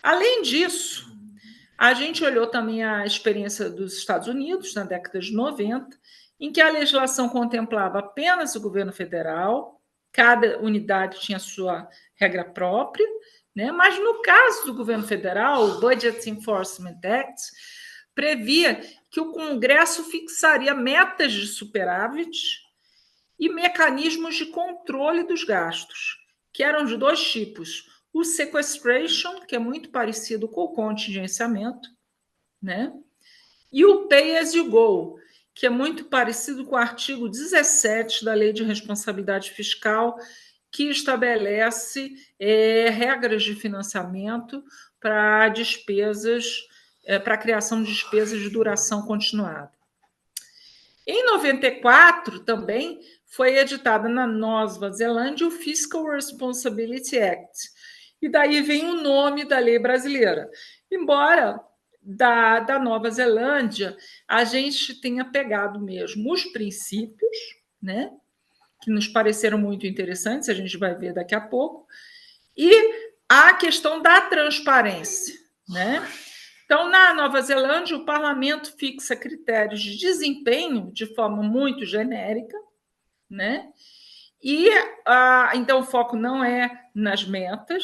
Além disso, a gente olhou também a experiência dos Estados Unidos na década de 90, em que a legislação contemplava apenas o governo federal, cada unidade tinha sua regra própria, né? Mas no caso do governo federal, o Budget Enforcement Act previa que o Congresso fixaria metas de superávit e mecanismos de controle dos gastos, que eram de dois tipos: o sequestration, que é muito parecido com o contingenciamento, né? E o pay as you go, que é muito parecido com o artigo 17 da Lei de Responsabilidade Fiscal, que estabelece regras de financiamento para despesas, para a criação de despesas de duração continuada. Em 94, também, foi editada na Nova Zelândia o Fiscal Responsibility Act. E daí vem o nome da lei brasileira. Embora da Nova Zelândia a gente tenha pegado mesmo os princípios, né, que nos pareceram muito interessantes, a gente vai ver daqui a pouco, e a questão da transparência, né? Então, na Nova Zelândia, o parlamento fixa critérios de desempenho de forma muito genérica, né? E então o foco não é nas metas,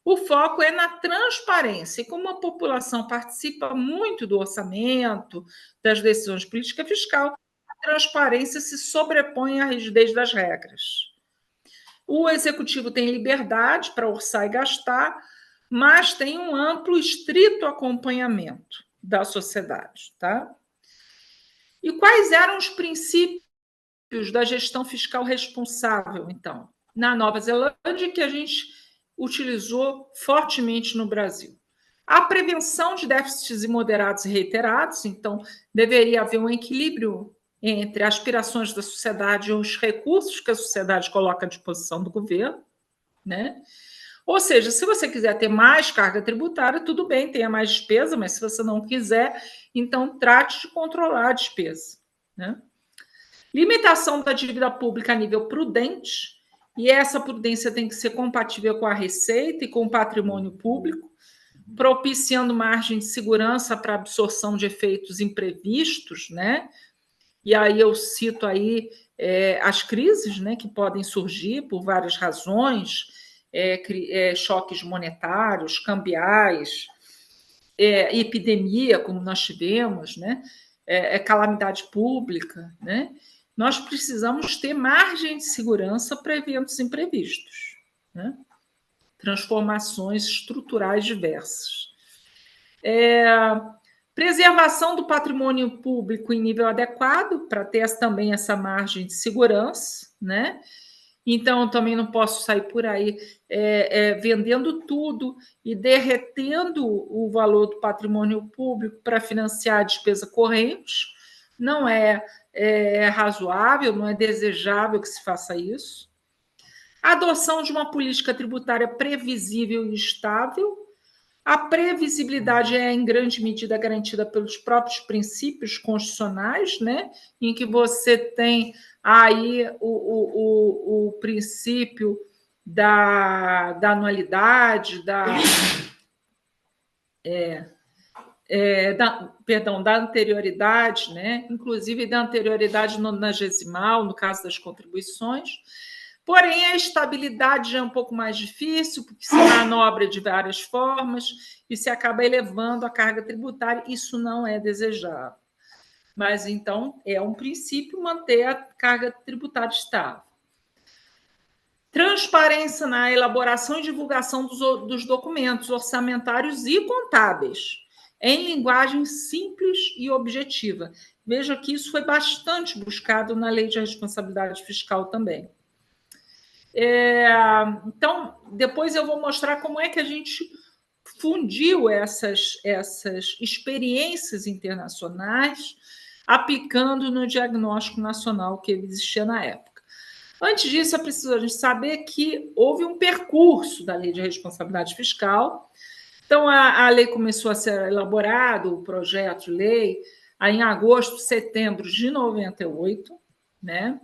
o foco é na transparência. E como a população participa muito do orçamento, das decisões de política fiscal, a transparência se sobrepõe à rigidez das regras. O executivo tem liberdade para orçar e gastar, mas tem um amplo e estrito acompanhamento da sociedade, tá? E quais eram os princípios da gestão fiscal responsável, então, na Nova Zelândia, que a gente utilizou fortemente no Brasil? A prevenção de déficits imoderados e reiterados, então, deveria haver um equilíbrio entre aspirações da sociedade e os recursos que a sociedade coloca à disposição do governo, né? Ou seja, se você quiser ter mais carga tributária, tudo bem, tenha mais despesa, mas se você não quiser, então trate de controlar a despesa, né? Limitação da dívida pública a nível prudente, e essa prudência tem que ser compatível com a receita e com o patrimônio público, propiciando margem de segurança para absorção de efeitos imprevistos, né? E aí eu cito aí as crises, né, que podem surgir por várias razões, choques monetários, cambiais, epidemia, como nós tivemos, né? Calamidade pública, né? Nós precisamos ter margem de segurança para eventos imprevistos, né? Transformações estruturais diversas. Preservação do patrimônio público em nível adequado, para ter também essa margem de segurança, né? Então, eu também não posso sair por aí vendendo tudo e derretendo o valor do patrimônio público para financiar a despesa corrente. Não é razoável, não é desejável que se faça isso. A adoção de uma política tributária previsível e estável. A previsibilidade é, em grande medida, garantida pelos próprios princípios constitucionais, né? Em que você tem aí o princípio da anualidade, da anterioridade, né? Inclusive da anterioridade nonagesimal, no caso das contribuições. Porém, a estabilidade já é um pouco mais difícil, porque se manobra de várias formas e se acaba elevando a carga tributária. Isso não é desejável. Mas, então, é um princípio manter a carga tributária estável. Transparência na elaboração e divulgação dos documentos orçamentários e contábeis, em linguagem simples e objetiva. Veja que isso foi bastante buscado na Lei de Responsabilidade Fiscal também. Então, depois eu vou mostrar como é que a gente fundiu essas experiências internacionais aplicando no diagnóstico nacional que existia na época. Antes disso, é preciso a gente saber que houve um percurso da Lei de Responsabilidade Fiscal. Então, a lei começou a ser elaborada, o projeto de lei, aí em agosto, setembro de 98, né?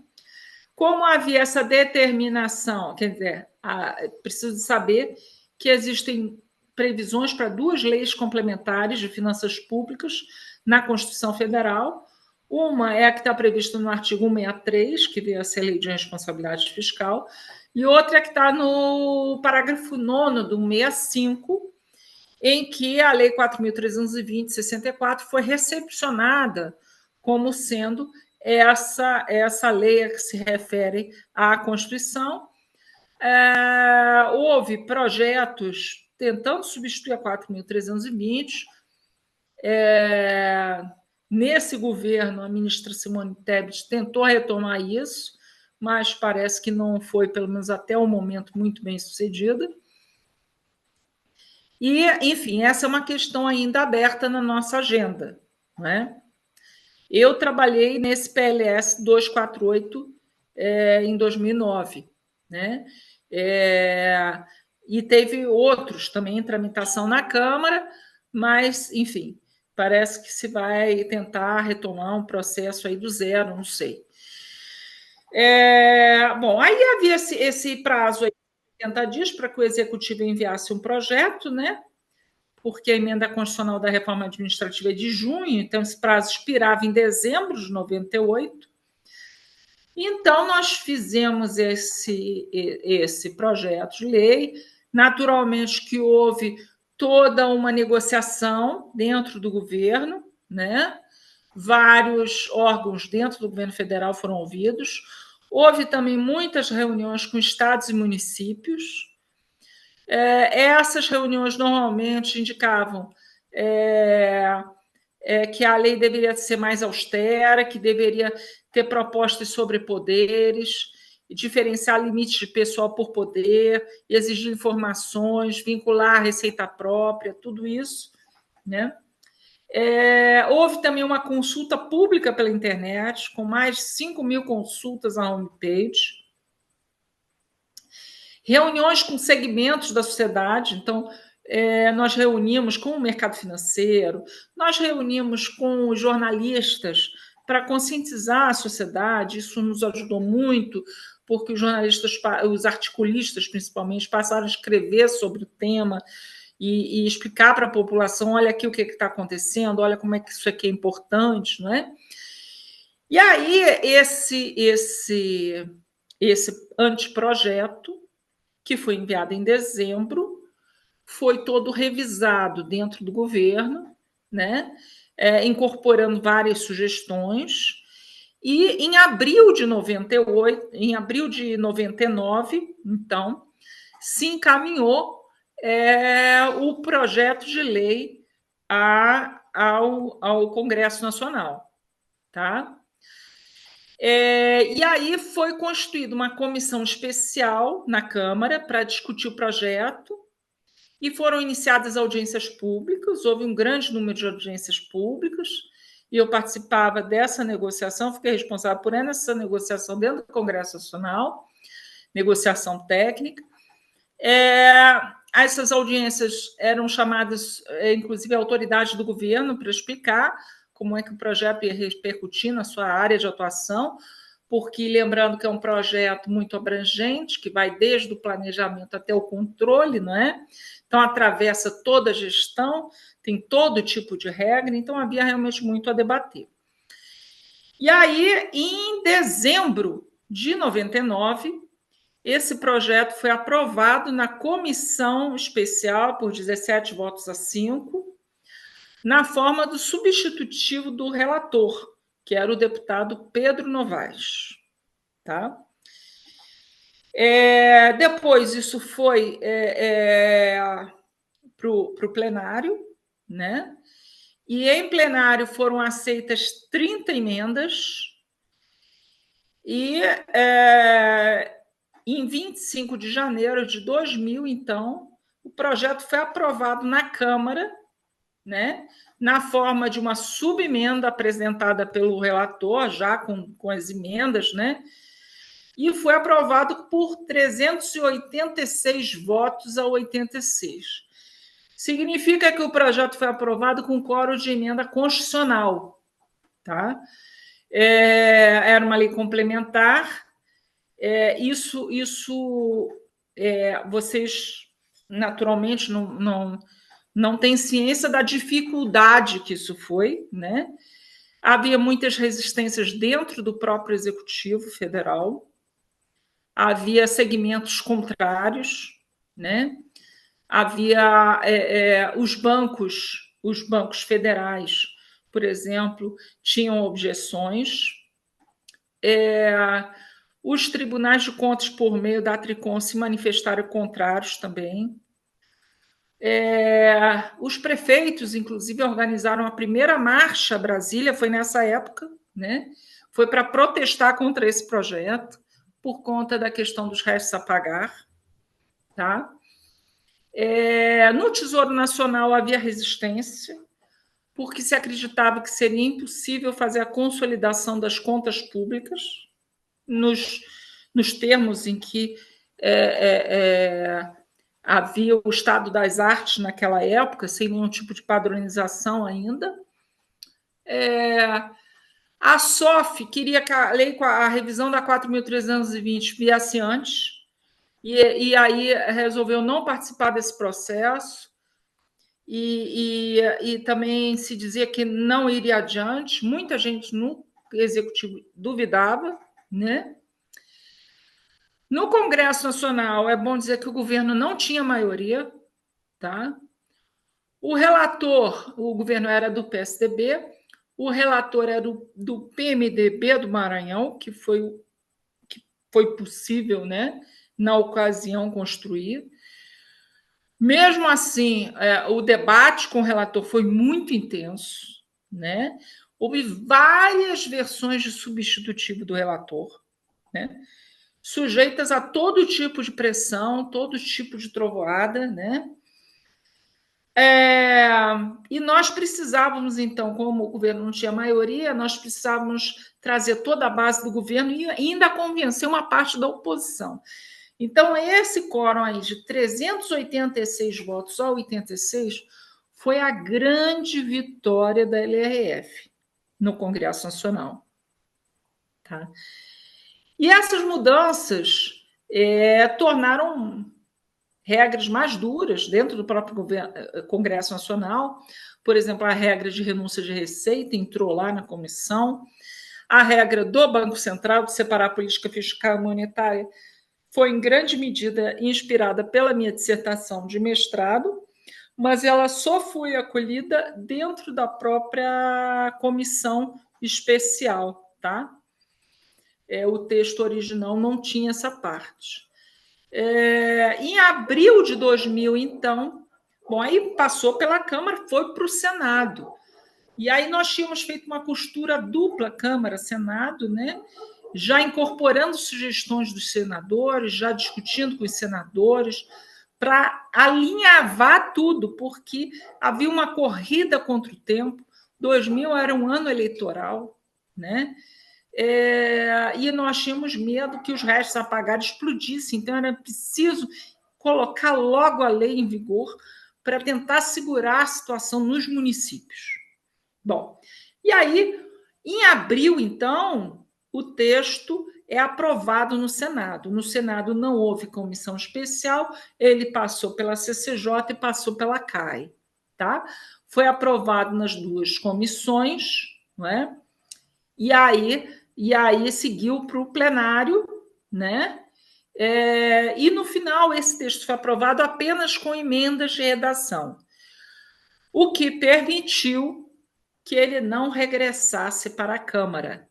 Como havia essa determinação, quer dizer, preciso saber que existem previsões para 2 leis complementares de finanças públicas na Constituição Federal. Uma é a que está prevista no artigo 163, que veio a ser a Lei de Responsabilidade Fiscal, e outra é que está no parágrafo 9º do 165, em que a Lei 4.320, de 64, foi recepcionada como sendo essa lei a que se refere à Constituição. Houve projetos tentando substituir a 4.320. Nesse governo, a ministra Simone Tebet tentou retomar isso, mas parece que não foi, pelo menos até o momento, muito bem sucedida. E, enfim, essa é uma questão ainda aberta na nossa agenda, não é? Eu trabalhei nesse PLS 248 em 2009, né? E teve outros também em tramitação na Câmara, mas, enfim, parece que se vai tentar retomar um processo aí do zero, não sei. Bom, aí havia esse prazo aí, 80 dias, para que o Executivo enviasse um projeto, né? Porque a emenda constitucional da reforma administrativa é de junho, então esse prazo expirava em dezembro de 98. Então, nós fizemos esse projeto de lei. Naturalmente que houve toda uma negociação dentro do governo, né? Vários órgãos dentro do governo federal foram ouvidos. Houve também muitas reuniões com estados e municípios. Essas reuniões normalmente indicavam que a lei deveria ser mais austera, que deveria ter propostas sobre poderes, diferenciar limites de pessoal por poder, exigir informações, vincular a receita própria, tudo isso, né? Houve também uma consulta pública pela internet, com mais de 5.000 consultas na homepage, reuniões com segmentos da sociedade. Então, nós reunimos com o mercado financeiro, nós reunimos com os jornalistas para conscientizar a sociedade. Isso nos ajudou muito, porque os jornalistas, os articulistas, principalmente, passaram a escrever sobre o tema e explicar para a população: olha aqui o que está acontecendo, olha como é que isso aqui é importante, não é? E aí, esse anteprojeto, que foi enviado em dezembro, foi todo revisado dentro do governo, né? Incorporando várias sugestões. E em abril de 98, em abril de 99, então, se encaminhou o projeto de lei ao Congresso Nacional, tá? E aí foi constituída uma comissão especial na Câmara para discutir o projeto, e foram iniciadas audiências públicas. Houve um grande número de audiências públicas, e eu participava dessa negociação, fiquei responsável por essa negociação dentro do Congresso Nacional, negociação técnica. Essas audiências eram chamadas, inclusive, a autoridade do governo para explicar como é que o projeto ia repercutir na sua área de atuação, porque, lembrando que é um projeto muito abrangente, que vai desde o planejamento até o controle, não é? Então, atravessa toda a gestão, tem todo tipo de regra, então havia realmente muito a debater. E aí, em dezembro de 99, esse projeto foi aprovado na comissão especial por 17 votos a 5, na forma do substitutivo do relator, que era o deputado Pedro Novaes. Tá? Depois, isso foi para o plenário, né? E em plenário foram aceitas 30 emendas, e em 25 de janeiro de 2000, então, o projeto foi aprovado na Câmara, né, na forma de uma subemenda apresentada pelo relator, já com as emendas, né? e foi aprovado por 386 votos a 86. Significa que o projeto foi aprovado com quórum de emenda constitucional, tá? Era uma lei complementar. Vocês naturalmente não têm ciência da dificuldade que isso foi, né? Havia muitas resistências dentro do próprio Executivo Federal, havia segmentos contrários, né? Havia os bancos federais, por exemplo, tinham objeções. Os tribunais de contas, por meio da Tricom, se manifestaram contrários também. Os prefeitos, inclusive, organizaram a primeira marcha a Brasília, foi nessa época, né? Foi para protestar contra esse projeto, por conta da questão dos restos a pagar. Tá? No Tesouro Nacional havia resistência, porque se acreditava que seria impossível fazer a consolidação das contas públicas nos termos em que havia o estado das artes naquela época, sem nenhum tipo de padronização ainda. A SOF queria que a revisão da 4.320 viesse antes, e aí resolveu não participar desse processo, e também se dizia que não iria adiante. Muita gente no Executivo duvidava, né? No Congresso Nacional, é bom dizer que o governo não tinha maioria, tá? O relator, o governo era do PSDB, o relator era do PMDB do Maranhão, que foi possível, né, na ocasião, construir. Mesmo assim, o debate com o relator foi muito intenso, né? Houve várias versões de substitutivo do relator, né? Sujeitas a todo tipo de pressão, todo tipo de trovoada, né? E nós precisávamos, então, como o governo não tinha maioria, nós precisávamos trazer toda a base do governo e ainda convencer uma parte da oposição. Então, esse quórum aí de 386 votos a 86 foi a grande vitória da LRF no Congresso Nacional. Tá? E essas mudanças tornaram regras mais duras dentro do próprio Congresso Nacional. Por exemplo, a regra de renúncia de receita entrou lá na comissão. A regra do Banco Central de separar a política fiscal e monetária foi, em grande medida, inspirada pela minha dissertação de mestrado, mas ela só foi acolhida dentro da própria comissão especial, tá? O texto original não tinha essa parte. Em abril de 2000, então, aí passou pela Câmara, foi para o Senado. E aí nós tínhamos feito uma costura dupla Câmara-Senado, né? Já incorporando sugestões dos senadores, já discutindo com os senadores, para alinhavar tudo, porque havia uma corrida contra o tempo. 2000 era um ano eleitoral, né? E nós tínhamos medo que os restos a pagar explodissem, então era preciso colocar logo a lei em vigor para tentar segurar a situação nos municípios. Bom, e aí, em abril, então, o texto é aprovado no Senado. No Senado não houve comissão especial, ele passou pela CCJ e passou pela CAI. Tá? Foi aprovado nas duas comissões, não é? E aí seguiu para o plenário, né? E no final esse texto foi aprovado apenas com emendas de redação, o que permitiu que ele não regressasse para a Câmara.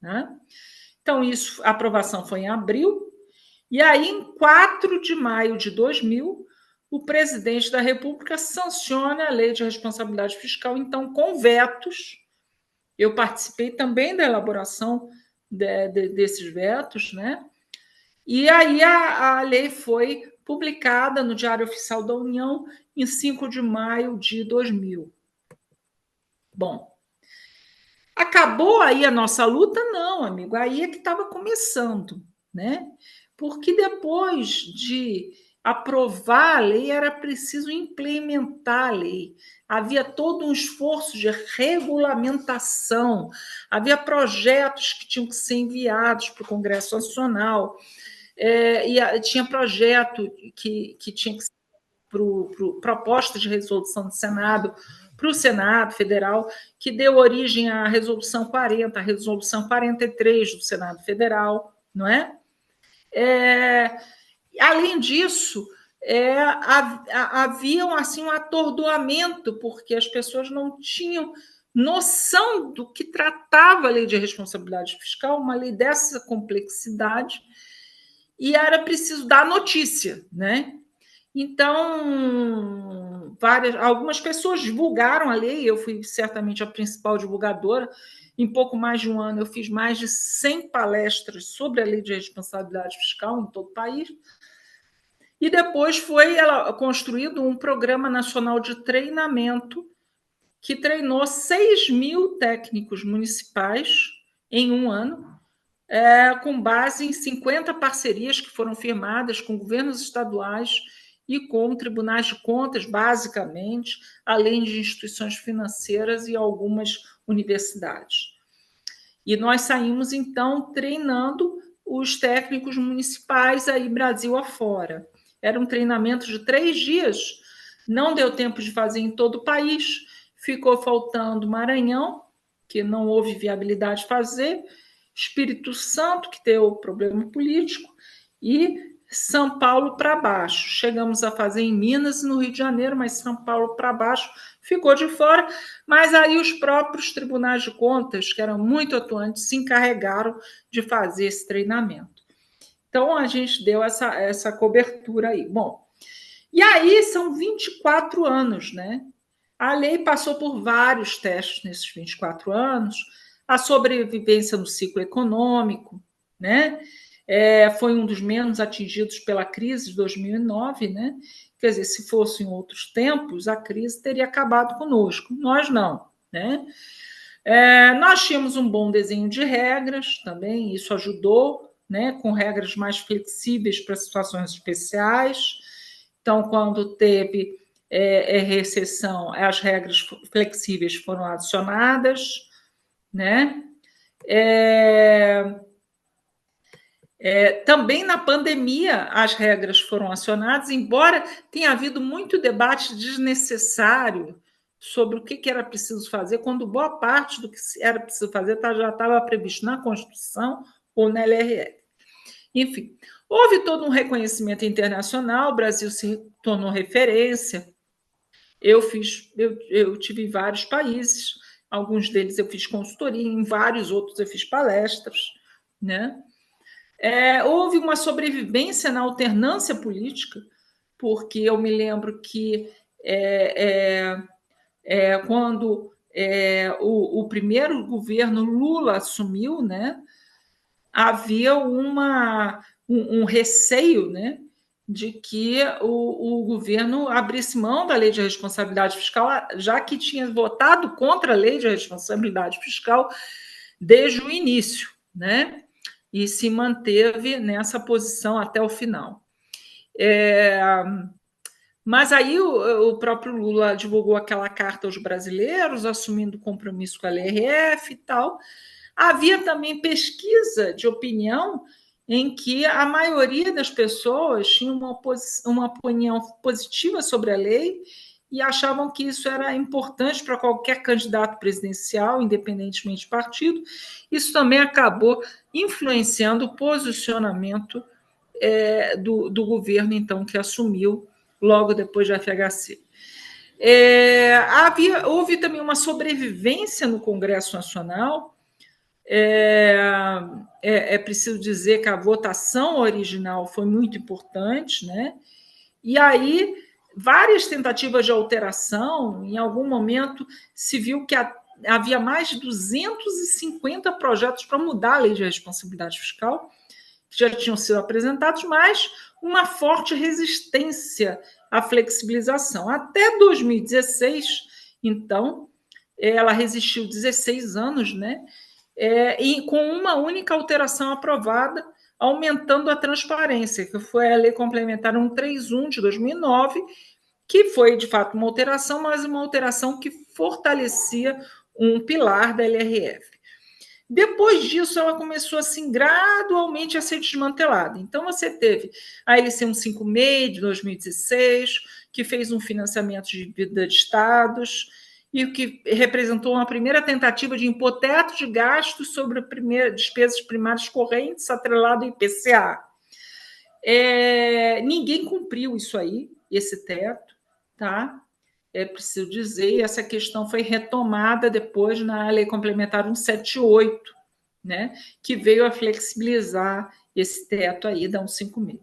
Né? Então, a aprovação foi em abril, e aí, em 4 de maio de 2000, o presidente da República sanciona a Lei de Responsabilidade Fiscal, então, com vetos. Eu participei também da elaboração desses vetos, né? E aí a lei foi publicada no Diário Oficial da União em 5 de maio de 2000. Bom, acabou aí a nossa luta? Não, amigo, aí é que estava começando, né? Porque depois de aprovar a lei, era preciso implementar a lei. Havia todo um esforço de regulamentação, havia projetos que tinham que ser enviados para o Congresso Nacional, e tinha projeto que tinha que ser proposta de resolução do Senado, para o Senado Federal, que deu origem à Resolução 40, a Resolução 43 do Senado Federal, não é? Além disso, havia assim, um atordoamento, porque as pessoas não tinham noção do que tratava a lei de responsabilidade fiscal, uma lei dessa complexidade, e era preciso dar notícia, né? Então, algumas pessoas divulgaram a lei, eu fui certamente a principal divulgadora. Em pouco mais de um ano, eu fiz mais de 100 palestras sobre a lei de responsabilidade fiscal em todo o país. E depois foi construído um programa nacional de treinamento que treinou 6.000 técnicos municipais em um ano, com base em 50 parcerias que foram firmadas com governos estaduais e com tribunais de contas, basicamente, além de instituições financeiras e algumas universidades. E nós saímos, então, treinando os técnicos municipais aí Brasil afora. Era um treinamento de 3 dias, não deu tempo de fazer em todo o país, ficou faltando Maranhão, que não houve viabilidade de fazer, Espírito Santo, que deu problema político, e São Paulo para baixo. Chegamos a fazer em Minas e no Rio de Janeiro, mas São Paulo para baixo ficou de fora. Mas aí os próprios tribunais de contas, que eram muito atuantes, se encarregaram de fazer esse treinamento. Então, a gente deu essa cobertura aí. Bom, e aí são 24 anos, né? A lei passou por vários testes nesses 24 anos, a sobrevivência no ciclo econômico, né? Foi um dos menos atingidos pela crise de 2009, né? Quer dizer, se fosse em outros tempos, a crise teria acabado conosco. Nós não, né? Nós tínhamos um bom desenho de regras também, isso ajudou, né? Com regras mais flexíveis para situações especiais. Então, quando teve recessão, as regras flexíveis foram adicionadas, né? Também na pandemia as regras foram acionadas, embora tenha havido muito debate desnecessário sobre o que era preciso fazer, quando boa parte do que era preciso fazer já estava previsto na Constituição ou na LRF. Enfim, houve todo um reconhecimento internacional, o Brasil se tornou referência. Eu tive em vários países, alguns deles eu fiz consultoria, em vários outros eu fiz palestras, né? Houve uma sobrevivência na alternância política, porque eu me lembro que quando o primeiro governo Lula assumiu, né, havia um receio, né, de que o governo abrisse mão da lei de responsabilidade fiscal, já que tinha votado contra a lei de responsabilidade fiscal desde o início, né? E se manteve nessa posição até o final. Mas aí o próprio Lula divulgou aquela carta aos brasileiros, assumindo compromisso com a LRF e tal. Havia também pesquisa de opinião em que a maioria das pessoas tinha uma opinião positiva sobre a lei e achavam que isso era importante para qualquer candidato presidencial, independentemente de partido. Isso também acabou influenciando o posicionamento do governo, então, que assumiu logo depois da FHC. Houve também uma sobrevivência no Congresso Nacional. É preciso dizer que a votação original foi muito importante, né? E aí, várias tentativas de alteração, em algum momento se viu que havia mais de 250 projetos para mudar a lei de responsabilidade fiscal, que já tinham sido apresentados, mas uma forte resistência à flexibilização. Até 2016, então, ela resistiu 16 anos, né? E com uma única alteração aprovada, aumentando a transparência, que foi a Lei Complementar 131 de 2009, que foi, de fato, uma alteração, mas uma alteração que fortalecia um pilar da LRF. Depois disso, ela começou, assim, gradualmente a ser desmantelada. Então, você teve a LC 156 de 2016, que fez um financiamento de dívida de estados e que representou uma primeira tentativa de impor teto de gastos sobre despesas primárias correntes atrelado ao IPCA. Ninguém cumpriu isso aí, esse teto, tá? É preciso dizer, e essa questão foi retomada depois na Lei Complementar 178, né, que veio a flexibilizar esse teto aí da 156.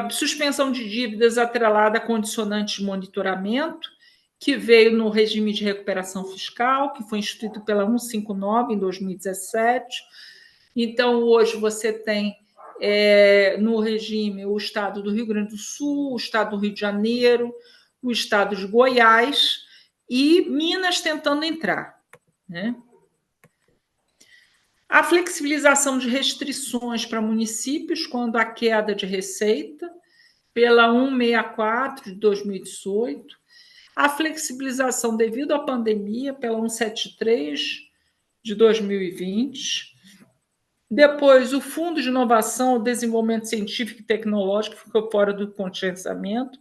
Suspensão de dívidas atrelada a condicionante de monitoramento, que veio no regime de recuperação fiscal, que foi instituído pela 159 em 2017. Então, hoje você tem no regime o estado do Rio Grande do Sul, o estado do Rio de Janeiro, o estado de Goiás e Minas tentando entrar, né? A flexibilização de restrições para municípios quando há queda de receita, pela 164 de 2018, a flexibilização devido à pandemia, pela 173 de 2020, depois o Fundo de Inovação, Desenvolvimento Científico e Tecnológico ficou fora do contingenciamento,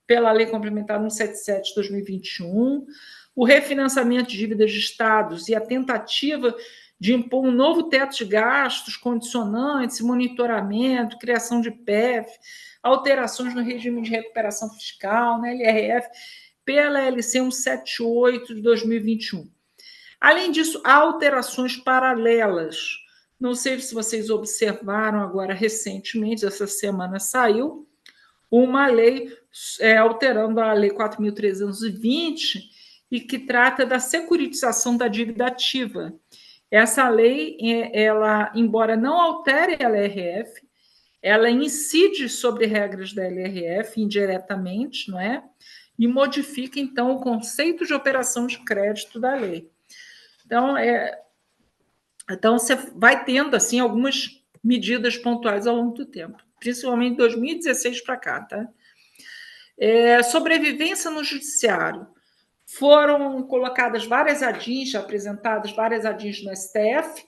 pela Lei Complementar 177 de 2021, o refinanciamento de dívidas de estados e a tentativa de impor um novo teto de gastos, condicionantes, monitoramento, criação de PEF, alterações no regime de recuperação fiscal, na LRF, pela LC 178 de 2021. Além disso, há alterações paralelas. Não sei se vocês observaram agora recentemente, essa semana saiu, uma lei alterando a Lei 4.320 e que trata da securitização da dívida ativa. Essa lei, ela, embora não altere a LRF, ela incide sobre regras da LRF indiretamente, não é? E modifica, então, o conceito de operação de crédito da lei. Então você vai tendo, assim, algumas medidas pontuais ao longo do tempo, principalmente de 2016 para cá, tá? Sobrevivência no judiciário. Foram colocadas várias ADIs, apresentadas várias ADIs no STF,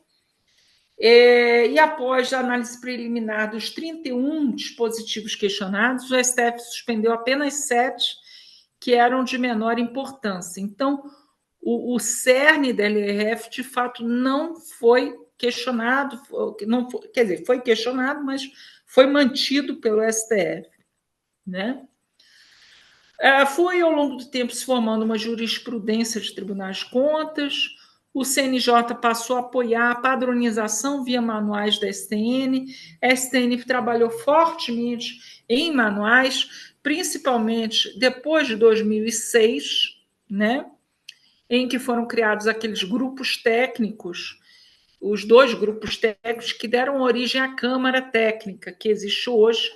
e após a análise preliminar dos 31 dispositivos questionados, o STF suspendeu apenas 7 que eram de menor importância. Então, o cerne da LRF, de fato, não foi questionado, não foi, quer dizer, foi questionado, mas foi mantido pelo STF, né? Foi, ao longo do tempo, se formando uma jurisprudência de tribunais de contas. O CNJ passou a apoiar a padronização via manuais da STN. A STN trabalhou fortemente em manuais, principalmente depois de 2006, né, em que foram criados aqueles grupos técnicos, os 2 grupos técnicos que deram origem à Câmara Técnica, que existe hoje,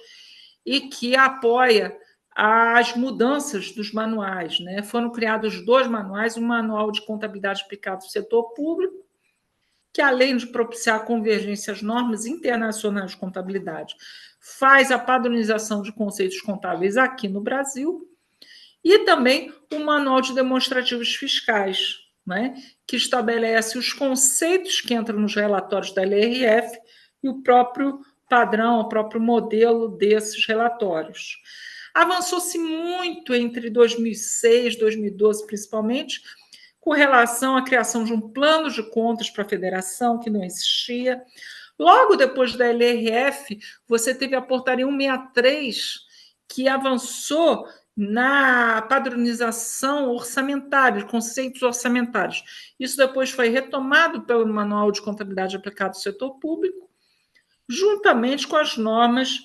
e que apoia as mudanças dos manuais, né? Foram criados 2 manuais, um manual de contabilidade aplicada ao setor público, que, além de propiciar a convergência às normas internacionais de contabilidade, faz a padronização de conceitos contábeis aqui no Brasil, e também o manual de demonstrativos fiscais, né? Que estabelece os conceitos que entram nos relatórios da LRF e o próprio padrão, o próprio modelo desses relatórios. Avançou-se muito entre 2006 e 2012, principalmente, com relação à criação de um plano de contas para a federação, que não existia. Logo depois da LRF, você teve a portaria 163, que avançou na padronização orçamentária, conceitos orçamentários. Isso depois foi retomado pelo Manual de Contabilidade Aplicada ao Setor Público, juntamente com as normas,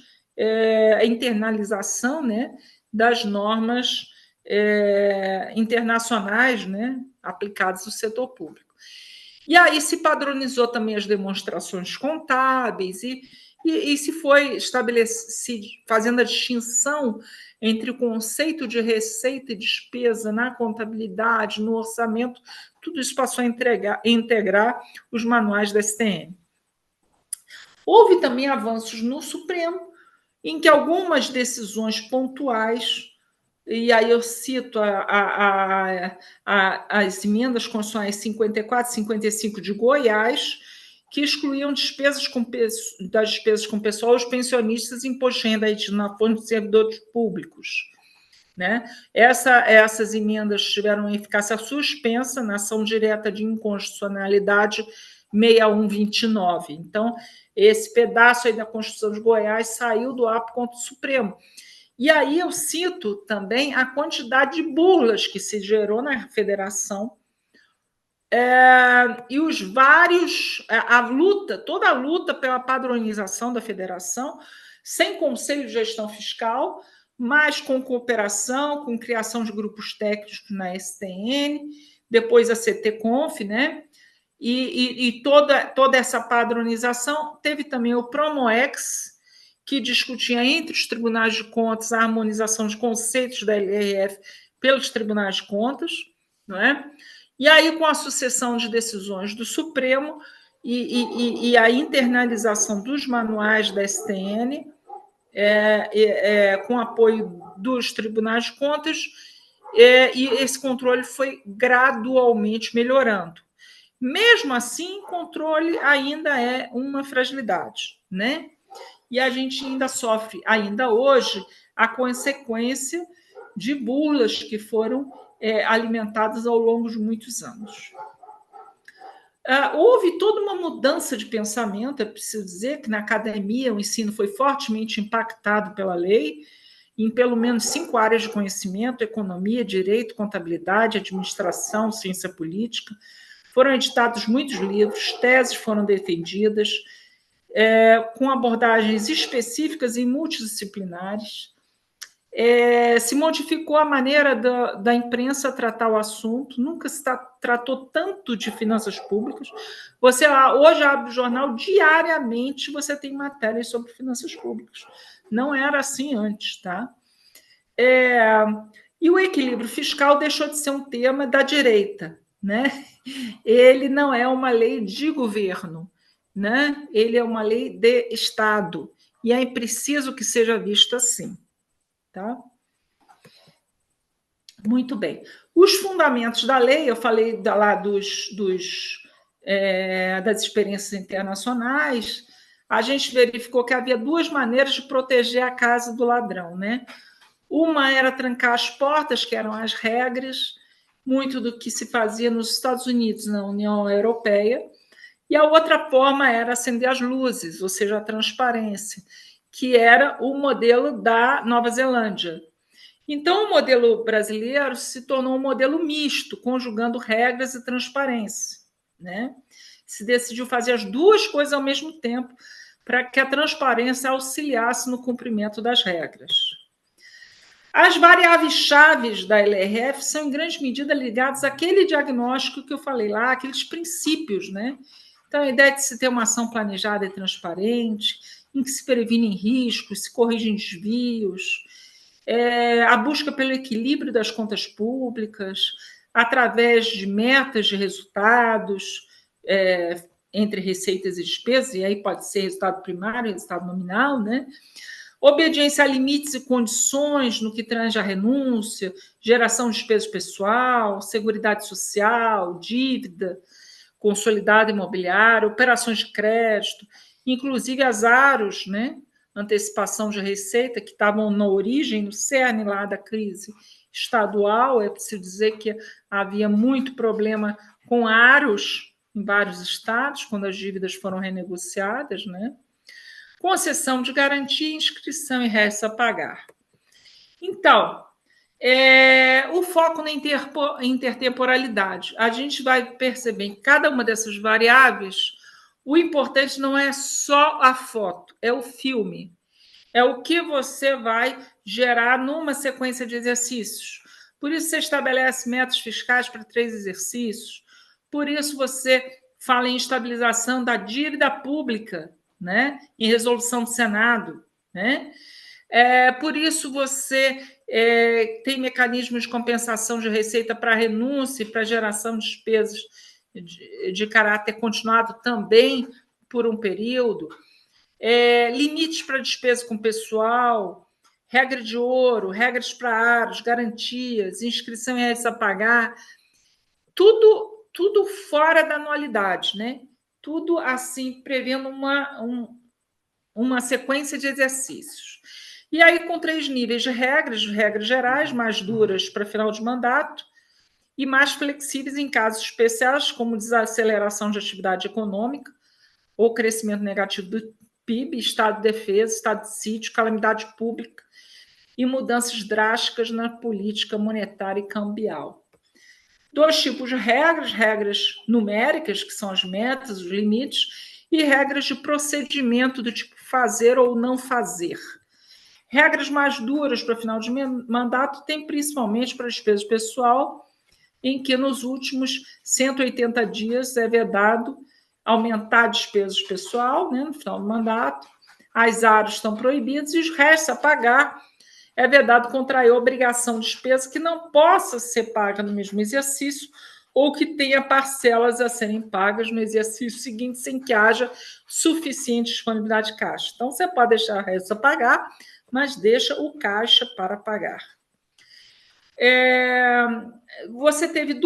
a internalização, né, das normas internacionais, né, aplicadas ao setor público. E aí se padronizou também as demonstrações contábeis e se foi estabelecido, fazendo a distinção entre o conceito de receita e despesa na contabilidade, no orçamento, tudo isso passou a integrar os manuais da STN. Houve também avanços no Supremo, em que algumas decisões pontuais, e aí eu cito as emendas constitucionais 54 e 55 de Goiás, que excluíam das despesas com pessoal os pensionistas e imposto de renda na fonte de servidores públicos. Né? Essas emendas tiveram eficácia suspensa na ação direta de inconstitucionalidade 6129. Então, esse pedaço aí da Constituição de Goiás saiu do ato contra o Supremo. E aí eu cito também a quantidade de burlas que se gerou na federação, e os vários, toda a luta pela padronização da federação, sem conselho de gestão fiscal, mas com cooperação, com criação de grupos técnicos na STN, depois a CT-Conf, né? E toda essa padronização. Teve também o Promoex, que discutia entre os tribunais de contas a harmonização de conceitos da LRF pelos tribunais de contas, não é? E aí, com a sucessão de decisões do Supremo e a internalização dos manuais da STN, com apoio dos tribunais de contas, e esse controle foi gradualmente melhorando. Mesmo assim, o controle ainda é uma fragilidade, né? E a gente ainda sofre, ainda hoje, a consequência de burlas que foram alimentadas ao longo de muitos anos. Houve toda uma mudança de pensamento, é preciso dizer que na academia o ensino foi fortemente impactado pela lei, em pelo menos 5 áreas de conhecimento: economia, direito, contabilidade, administração, ciência política. Foram editados muitos livros, teses foram defendidas, com abordagens específicas e multidisciplinares. Se modificou a maneira da imprensa tratar o assunto, nunca se tratou tanto de finanças públicas. Você hoje abre o jornal, diariamente você tem matérias sobre finanças públicas. Não era assim antes, tá? E o equilíbrio fiscal deixou de ser um tema da direita, né? Ele não é uma lei de governo, né? Ele é uma lei de Estado, e é preciso que seja visto assim. Tá? Muito bem. Os fundamentos da lei, eu falei lá das experiências internacionais, a gente verificou que havia 2 maneiras de proteger a casa do ladrão, né? Uma era trancar as portas, que eram as regras, muito do que se fazia nos Estados Unidos, na União Europeia, e a outra forma era acender as luzes, ou seja, a transparência, que era o modelo da Nova Zelândia. Então, o modelo brasileiro se tornou um modelo misto, conjugando regras e transparência, né? Se decidiu fazer as 2 coisas ao mesmo tempo para que a transparência auxiliasse no cumprimento das regras. As variáveis chaves da LRF são, em grande medida, ligadas àquele diagnóstico que eu falei lá, aqueles princípios, né? Então, a ideia de se ter uma ação planejada e transparente, em que se previnem riscos, se corrigem desvios, a busca pelo equilíbrio das contas públicas, através de metas de resultados, entre receitas e despesas, e aí pode ser resultado primário, resultado nominal, né? Obediência a limites e condições no que tange à renúncia, geração de despesa pessoal, seguridade social, dívida consolidada imobiliária, operações de crédito, inclusive as AROs, né? Antecipação de receita, que estavam na origem, no cerne lá da crise estadual. É preciso dizer que havia muito problema com AROs em vários estados, quando as dívidas foram renegociadas, né? Concessão de garantia, inscrição e restos a pagar. Então, o foco na intertemporalidade. A gente vai perceber em cada uma dessas variáveis, o importante não é só a foto, é o filme. É o que você vai gerar numa sequência de exercícios. Por isso, você estabelece metas fiscais para 3 exercícios. Por isso, você fala em estabilização da dívida pública, né? Em resolução do Senado, né? Por isso, você tem mecanismos de compensação de receita para renúncia e para geração de despesas de caráter continuado também por um período. limites para despesa com pessoal, regra de ouro, regras para aros, garantias, inscrição em rédios a pagar, tudo fora da anualidade, né? Tudo assim, prevendo uma sequência de exercícios. E aí, com 3 níveis de regras gerais, mais duras para final de mandato, e mais flexíveis em casos especiais, como desaceleração de atividade econômica, ou crescimento negativo do PIB, estado de defesa, estado de sítio, calamidade pública e mudanças drásticas na política monetária e cambial. 2 tipos de regras numéricas, que são as metas, os limites, e regras de procedimento do tipo fazer ou não fazer. Regras mais duras para final de mandato tem principalmente para despesa pessoal, em que nos últimos 180 dias é vedado aumentar despesas pessoal, né, no final do mandato, as aros estão proibidas e os restos a pagar é vedado contrair obrigação de despesa que não possa ser paga no mesmo exercício ou que tenha parcelas a serem pagas no exercício seguinte sem que haja suficiente disponibilidade de caixa. Então, você pode deixar o resto a pagar, mas deixa o caixa para pagar. Você teve,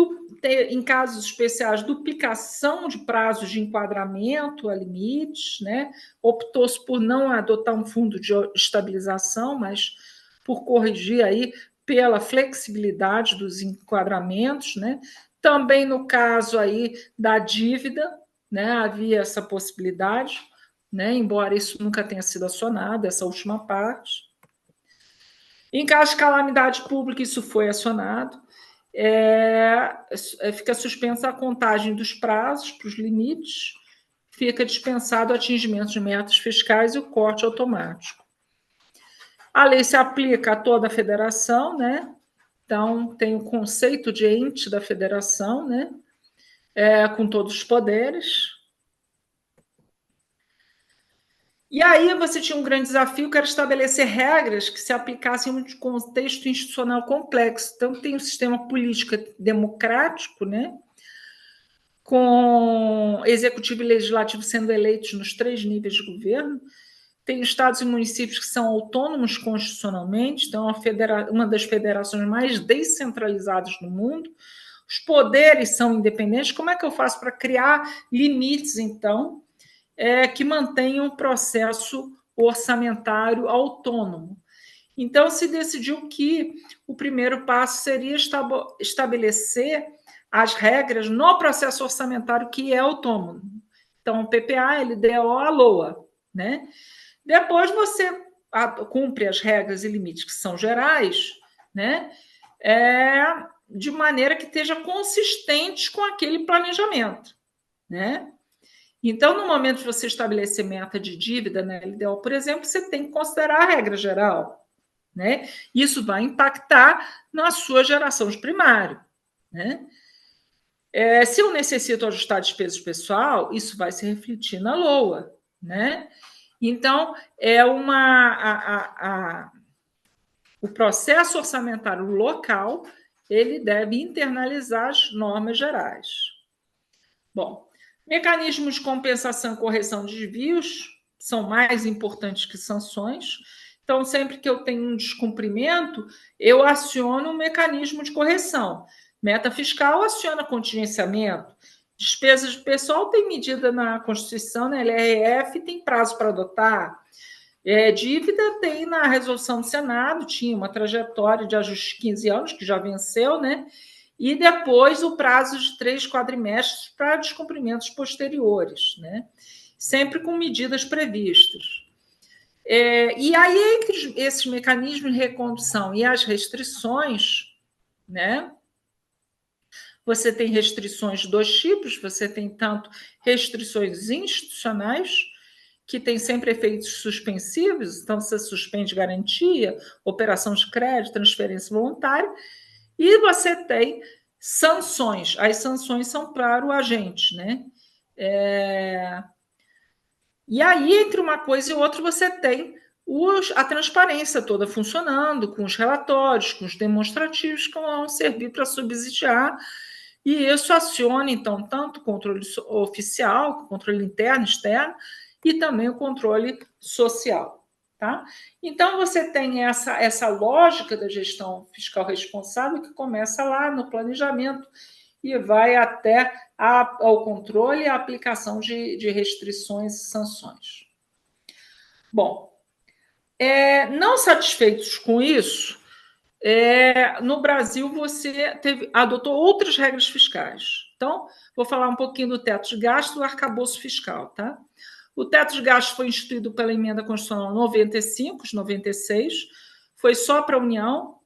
em casos especiais, duplicação de prazos de enquadramento a limites, né? Optou-se por não adotar um fundo de estabilização, mas por corrigir aí pela flexibilidade dos enquadramentos, né? Também no caso aí da dívida, né? Havia essa possibilidade, né? Embora isso nunca tenha sido acionado, essa última parte. Em caso de calamidade pública, isso foi acionado. Fica suspensa a contagem dos prazos para os limites, fica dispensado o atingimento de metas fiscais e o corte automático. A lei se aplica a toda a federação, né? Então, tem o conceito de ente da federação, né? Com todos os poderes. E aí você tinha um grande desafio, que era estabelecer regras que se aplicassem em um contexto institucional complexo. Então, tem um sistema político democrático, né? Com executivo e legislativo sendo eleitos nos 3 níveis de governo. Tem estados e municípios que são autônomos constitucionalmente, então uma das federações mais descentralizadas do mundo. Os poderes são independentes. Como é que eu faço para criar limites, então, que mantenham o processo orçamentário autônomo? Então, se decidiu que o primeiro passo seria estabelecer as regras no processo orçamentário que é autônomo. Então, PPA, LDO, a LOA, né? Depois você cumpre as regras e limites que são gerais, né? De maneira que esteja consistente com aquele planejamento, né? Então, no momento de você estabelecer meta de dívida na LDO, por exemplo, você tem que considerar a regra geral, né? Isso vai impactar na sua geração de primário, né? Se eu necessito ajustar despesas pessoal, isso vai se refletir na LOA, né? Então, o processo orçamentário local, ele deve internalizar as normas gerais. Bom, mecanismos de compensação e correção de desvios são mais importantes que sanções. Então, sempre que eu tenho um descumprimento, eu aciono um mecanismo de correção. Meta fiscal aciona contingenciamento. Despesas de pessoal tem medida na Constituição, na LRF, tem prazo para adotar. Dívida tem na resolução do Senado, tinha uma trajetória de ajuste de 15 anos, que já venceu, né? E depois o prazo de 3 quadrimestres para descumprimentos posteriores, né? Sempre com medidas previstas. E aí, entre esses mecanismos de recondução e as restrições, né? Você tem restrições de 2 tipos, você tem tanto restrições institucionais, que tem sempre efeitos suspensivos, então você suspende garantia, operação de crédito, transferência voluntária, e você tem sanções. As sanções são para o agente, né? E aí, entre uma coisa e outra, você tem a transparência toda funcionando, com os relatórios, com os demonstrativos que vão servir para subsidiar. E isso aciona, então, tanto o controle oficial, controle interno, externo, e também o controle social. Tá? Então, você tem essa lógica da gestão fiscal responsável que começa lá no planejamento e vai até ao controle e à aplicação de restrições e sanções. Bom, não satisfeitos com isso, no Brasil você adotou outras regras fiscais. Então, vou falar um pouquinho do teto de gasto e do arcabouço fiscal. Tá? O teto de gasto foi instituído pela Emenda Constitucional 95, de 96, foi só para a União,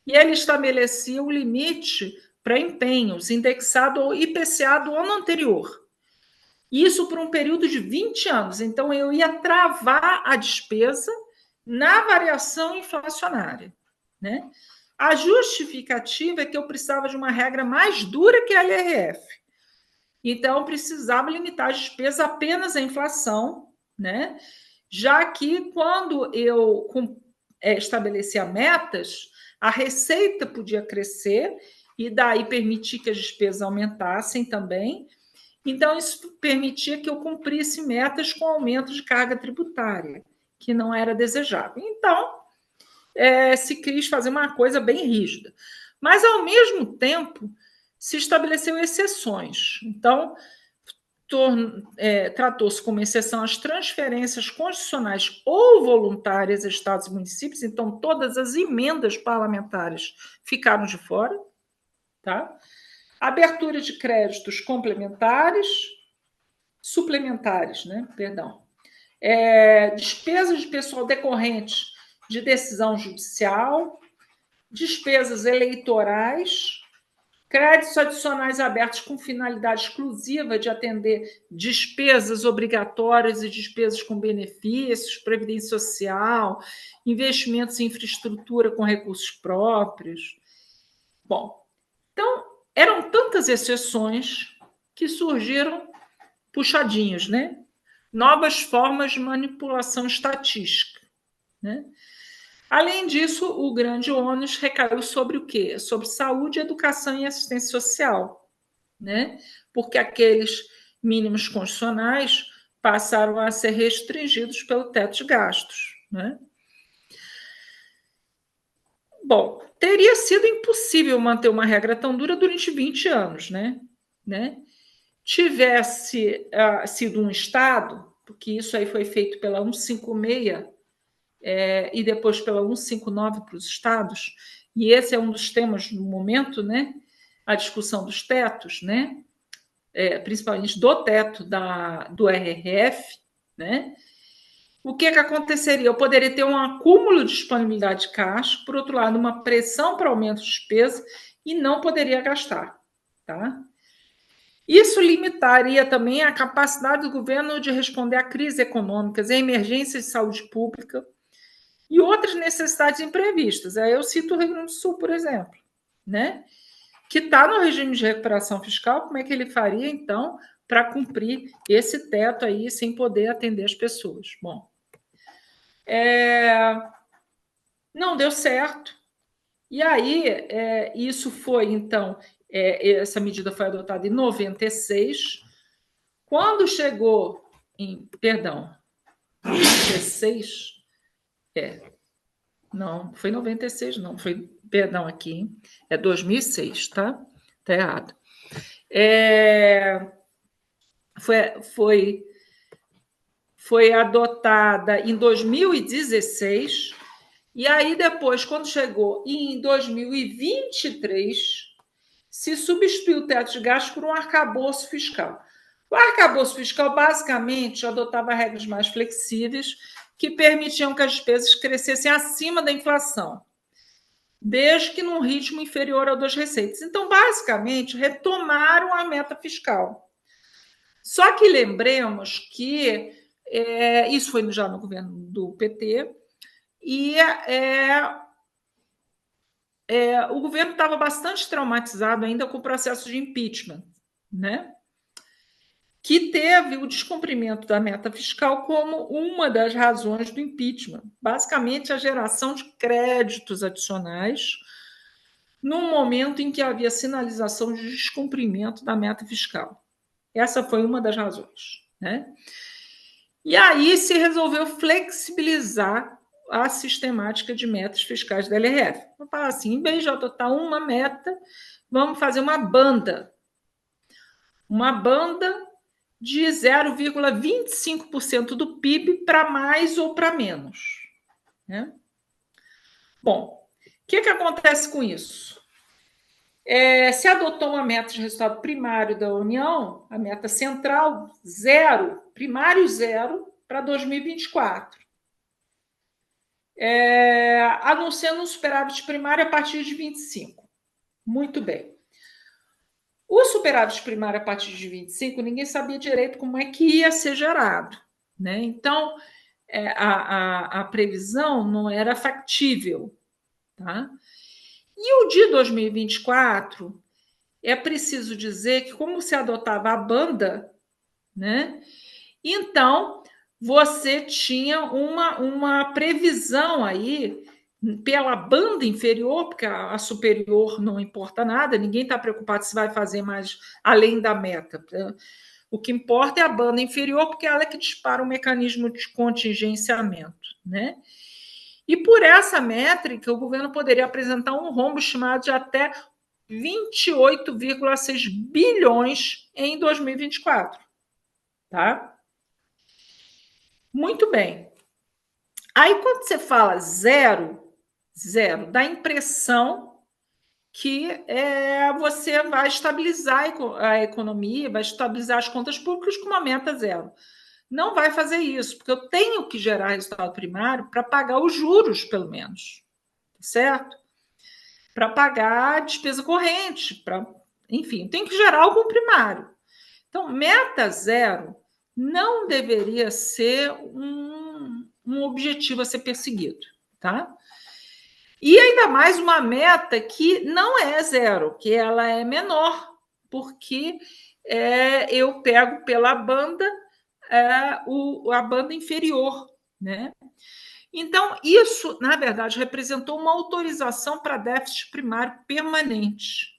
e ele estabelecia o limite para empenhos indexado ao IPCA do ano anterior. Isso por um período de 20 anos. Então, eu ia travar a despesa na variação inflacionária. Né? A justificativa é que eu precisava de uma regra mais dura que a LRF. Então, eu precisava limitar a despesa apenas à inflação, né? Já que quando eu estabelecia metas, a receita podia crescer e daí permitir que as despesas aumentassem também. Então, isso permitia que eu cumprisse metas com aumento de carga tributária, que não era desejável. Então, se quis fazer uma coisa bem rígida. Mas, ao mesmo tempo, se estabeleceu exceções. Então, tratou-se como exceção as transferências constitucionais ou voluntárias a estados e municípios, então todas as emendas parlamentares ficaram de fora, tá? Abertura de créditos suplementares, né? Perdão. Despesas de pessoal decorrentes de decisão judicial, despesas eleitorais, créditos adicionais abertos com finalidade exclusiva de atender despesas obrigatórias e despesas com benefícios, previdência social, investimentos em infraestrutura com recursos próprios. Bom, então, eram tantas exceções que surgiram puxadinhos, né? Novas formas de manipulação estatística, né? Além disso, o grande ônus recaiu sobre o quê? Sobre saúde, educação e assistência social, né? Porque aqueles mínimos constitucionais passaram a ser restringidos pelo teto de gastos, né? Bom, teria sido impossível manter uma regra tão dura durante 20 anos, né? Tivesse sido um Estado, porque isso aí foi feito pela 156, e depois pela 159 para os estados, e esse é um dos temas do momento, né? A discussão dos tetos, né? Principalmente do teto do RRF, né? O que aconteceria? Eu poderia ter um acúmulo de disponibilidade de caixa, por outro lado, uma pressão para aumento de despesa e não poderia gastar, tá? Isso limitaria também a capacidade do governo de responder a crises econômicas, a emergências de saúde pública, e outras necessidades imprevistas. Eu cito o Rio Grande do Sul, por exemplo, né? Que está no regime de recuperação fiscal. Como é que ele faria, então, para cumprir esse teto aí sem poder atender as pessoas? Bom, não deu certo. E aí, isso foi, então, essa medida foi adotada em 96. Quando chegou em, 96, não, foi 96, não, foi, perdão, aqui, 2006, tá? Tá errado. Foi adotada em 2016, e aí depois, quando chegou em 2023, se substituiu o teto de gastos por um arcabouço fiscal. O arcabouço fiscal, basicamente, adotava regras mais flexíveis que permitiam que as despesas crescessem acima da inflação, desde que num ritmo inferior ao das receitas. Então, basicamente, retomaram a meta fiscal. Só que lembremos que isso foi já no governo do PT, e o governo estava bastante traumatizado ainda com o processo de impeachment, né? Que teve o descumprimento da meta fiscal como uma das razões do impeachment. Basicamente, a geração de créditos adicionais num momento em que havia sinalização de descumprimento da meta fiscal. Essa foi uma das razões, né? E aí se resolveu flexibilizar a sistemática de metas fiscais da LRF. Vou falar assim, em vez de adotar uma meta, vamos fazer uma banda de 0,25% do PIB para mais ou para menos. Né? Bom, o que acontece com isso? Se adotou uma meta de resultado primário da União, a meta central, zero, primário zero, para 2024. Anunciando um superávit primário a partir de 25. Muito bem. O superávit primário a partir de 25, ninguém sabia direito como é que ia ser gerado. Né? Então, a previsão não era factível. Tá? E o de 2024, é preciso dizer que, como se adotava a banda, né? Então, você tinha uma previsão aí pela banda inferior, porque a superior não importa nada, ninguém está preocupado se vai fazer mais além da meta. O que importa é a banda inferior, porque ela é que dispara o mecanismo de contingenciamento, né? E por essa métrica, o governo poderia apresentar um rombo estimado de até 28,6 bilhões em 2024. Tá? Muito bem. Aí, quando você fala zero, dá a impressão que você vai estabilizar a economia, vai estabilizar as contas públicas com uma meta zero. Não vai fazer isso, porque eu tenho que gerar resultado primário para pagar os juros, pelo menos. Certo? Para pagar a despesa corrente, enfim, tem que gerar algum primário. Então, meta zero não deveria ser um objetivo a ser perseguido, tá? E ainda mais uma meta que não é zero, que ela é menor, porque eu pego pela banda a banda inferior, né? Então, isso, na verdade, representou uma autorização para déficit primário permanente,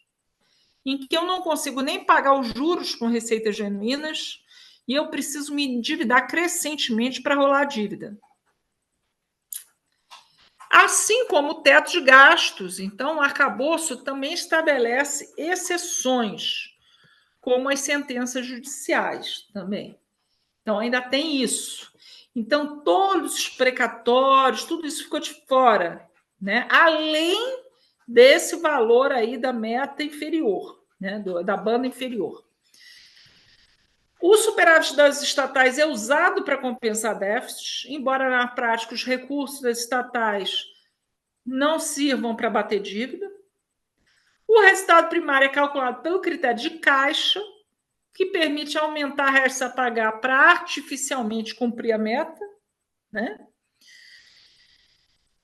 em que eu não consigo nem pagar os juros com receitas genuínas e eu preciso me endividar crescentemente para rolar a dívida. Assim como o teto de gastos. Então, o arcabouço também estabelece exceções, como as sentenças judiciais também. Então, ainda tem isso. Então, todos os precatórios, tudo isso ficou de fora, né? Além desse valor aí da meta inferior, né? Da banda inferior. O superávit das estatais é usado para compensar déficits, embora na prática os recursos das estatais não sirvam para bater dívida. O resultado primário é calculado pelo critério de caixa, que permite aumentar a resta a pagar para artificialmente cumprir a meta, né?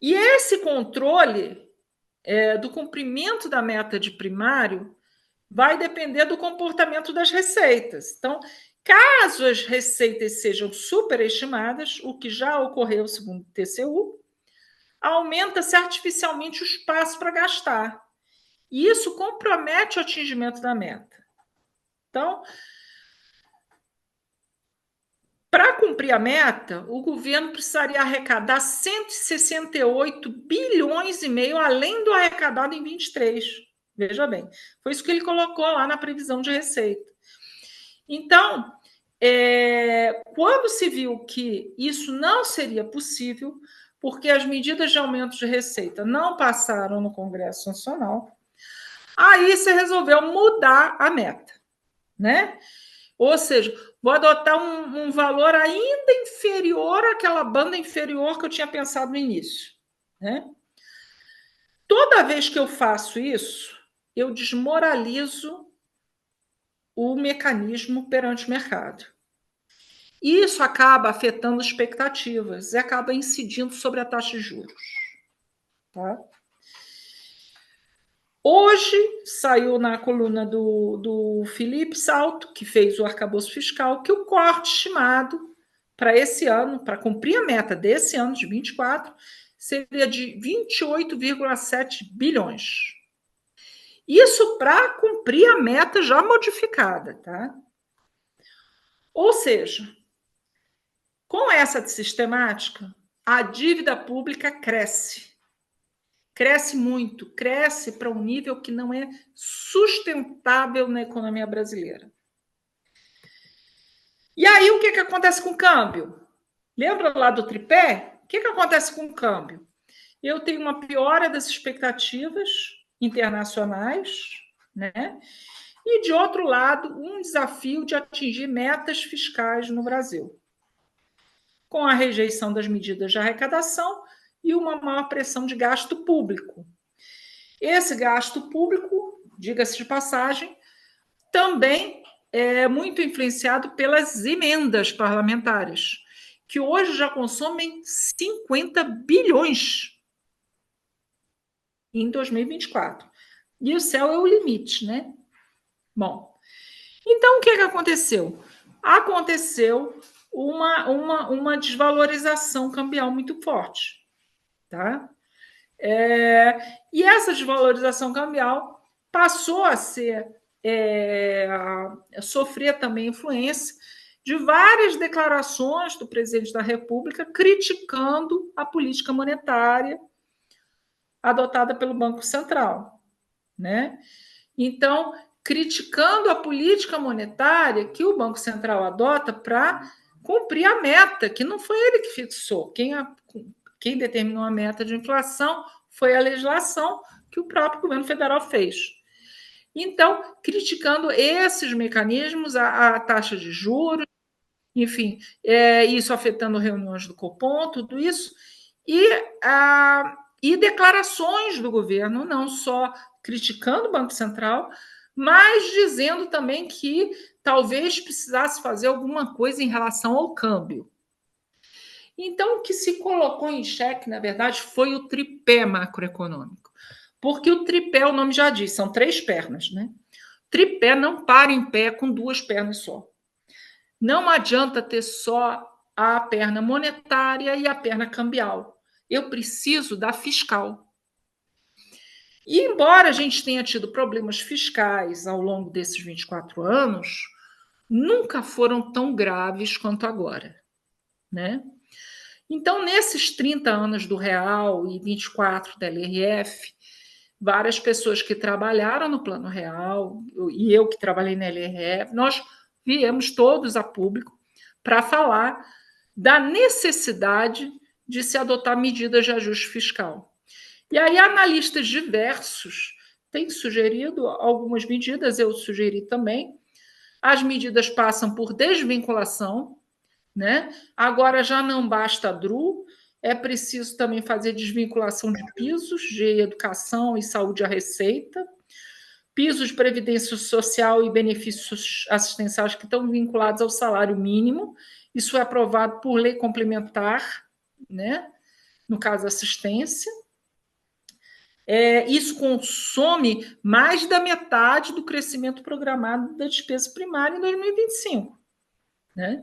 E esse controle do cumprimento da meta de primário vai depender do comportamento das receitas. Então, caso as receitas sejam superestimadas, o que já ocorreu segundo o TCU, aumenta-se artificialmente o espaço para gastar. E isso compromete o atingimento da meta. Então, para cumprir a meta, o governo precisaria arrecadar 168 bilhões e meio, além do arrecadado em 23. Veja bem, foi isso que ele colocou lá na previsão de receita. Então, quando se viu que isso não seria possível, porque as medidas de aumento de receita não passaram no Congresso Nacional, aí se resolveu mudar a meta, né? Ou seja, vou adotar um valor ainda inferior àquela banda inferior que eu tinha pensado no início, né? Toda vez que eu faço isso, eu desmoralizo o mecanismo perante o mercado. Isso acaba afetando expectativas e acaba incidindo sobre a taxa de juros. Tá? Hoje saiu na coluna do Felipe Salto, que fez o arcabouço fiscal, que o corte estimado para esse ano, para cumprir a meta desse ano, de 24, seria de 28,7 bilhões. Isso para cumprir a meta já modificada, tá? Ou seja, Com essa sistemática, a dívida pública cresce. Cresce muito, cresce para um nível que não é sustentável na economia brasileira. E aí, o que acontece com o câmbio? Lembra lá do tripé? O que acontece com o câmbio? Eu tenho uma piora das expectativas internacionais, né? E, de outro lado, um desafio de atingir metas fiscais no Brasil, com a rejeição das medidas de arrecadação e uma maior pressão de gasto público. Esse gasto público, diga-se de passagem, também é muito influenciado pelas emendas parlamentares, que hoje já consomem 50 bilhões em 2024. E o céu é o limite, né? Bom, então o que aconteceu? Aconteceu uma desvalorização cambial muito forte, tá? E essa desvalorização cambial passou a sofrer também influência de várias declarações do presidente da República criticando a política monetária adotada pelo Banco Central, né? Então, criticando a política monetária que o Banco Central adota para cumprir a meta, que não foi ele que fixou. Quem determinou a meta de inflação foi a legislação que o próprio governo federal fez. Então, criticando esses mecanismos, a taxa de juros, enfim, isso afetando reuniões do Copom, tudo isso, e declarações do governo, não só criticando o Banco Central, mas dizendo também que talvez precisasse fazer alguma coisa em relação ao câmbio. Então, o que se colocou em xeque, na verdade, foi o tripé macroeconômico. Porque o tripé, o nome já diz, são 3 pernas, né? Tripé não para em pé com 2 pernas só. Não adianta ter só a perna monetária e a perna cambial. Eu preciso da fiscal. E embora a gente tenha tido problemas fiscais ao longo desses 24 anos, nunca foram tão graves quanto agora, né? Então, nesses 30 anos do Real e 24 da LRF, várias pessoas que trabalharam no Plano Real, e eu que trabalhei na LRF, nós viemos todos a público para falar da necessidade de se adotar medidas de ajuste fiscal. E aí, analistas diversos têm sugerido algumas medidas, eu sugeri também. As medidas passam por desvinculação, né? Agora já não basta a DRU, é preciso também fazer desvinculação de pisos de educação e saúde à receita, pisos de previdência social e benefícios assistenciais que estão vinculados ao salário mínimo. Isso é aprovado por lei complementar, né? No caso, assistência. Isso consome mais da metade do crescimento programado da despesa primária em 2025. Né?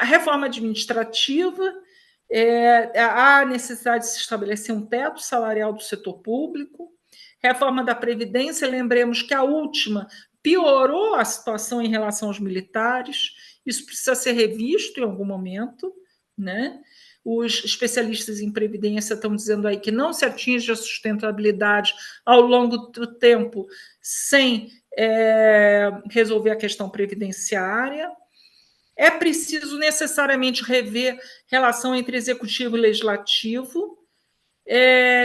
A reforma administrativa, há necessidade de se estabelecer um teto salarial do setor público, reforma da Previdência, lembremos que a última piorou a situação em relação aos militares, isso precisa ser revisto em algum momento, né? Os especialistas em previdência estão dizendo aí que não se atinge a sustentabilidade ao longo do tempo sem resolver a questão previdenciária. É preciso necessariamente rever relação entre executivo e legislativo.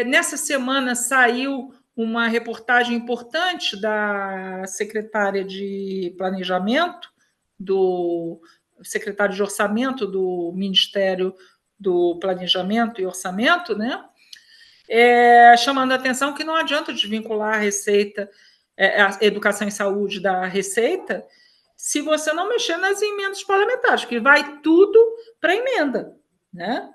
Nessa semana saiu uma reportagem importante da secretária de Planejamento, do secretário de Orçamento do Ministério do Planejamento e Orçamento, né? Chamando a atenção que não adianta desvincular a receita, a educação e saúde da receita, se você não mexer nas emendas parlamentares, que vai tudo para emenda, né?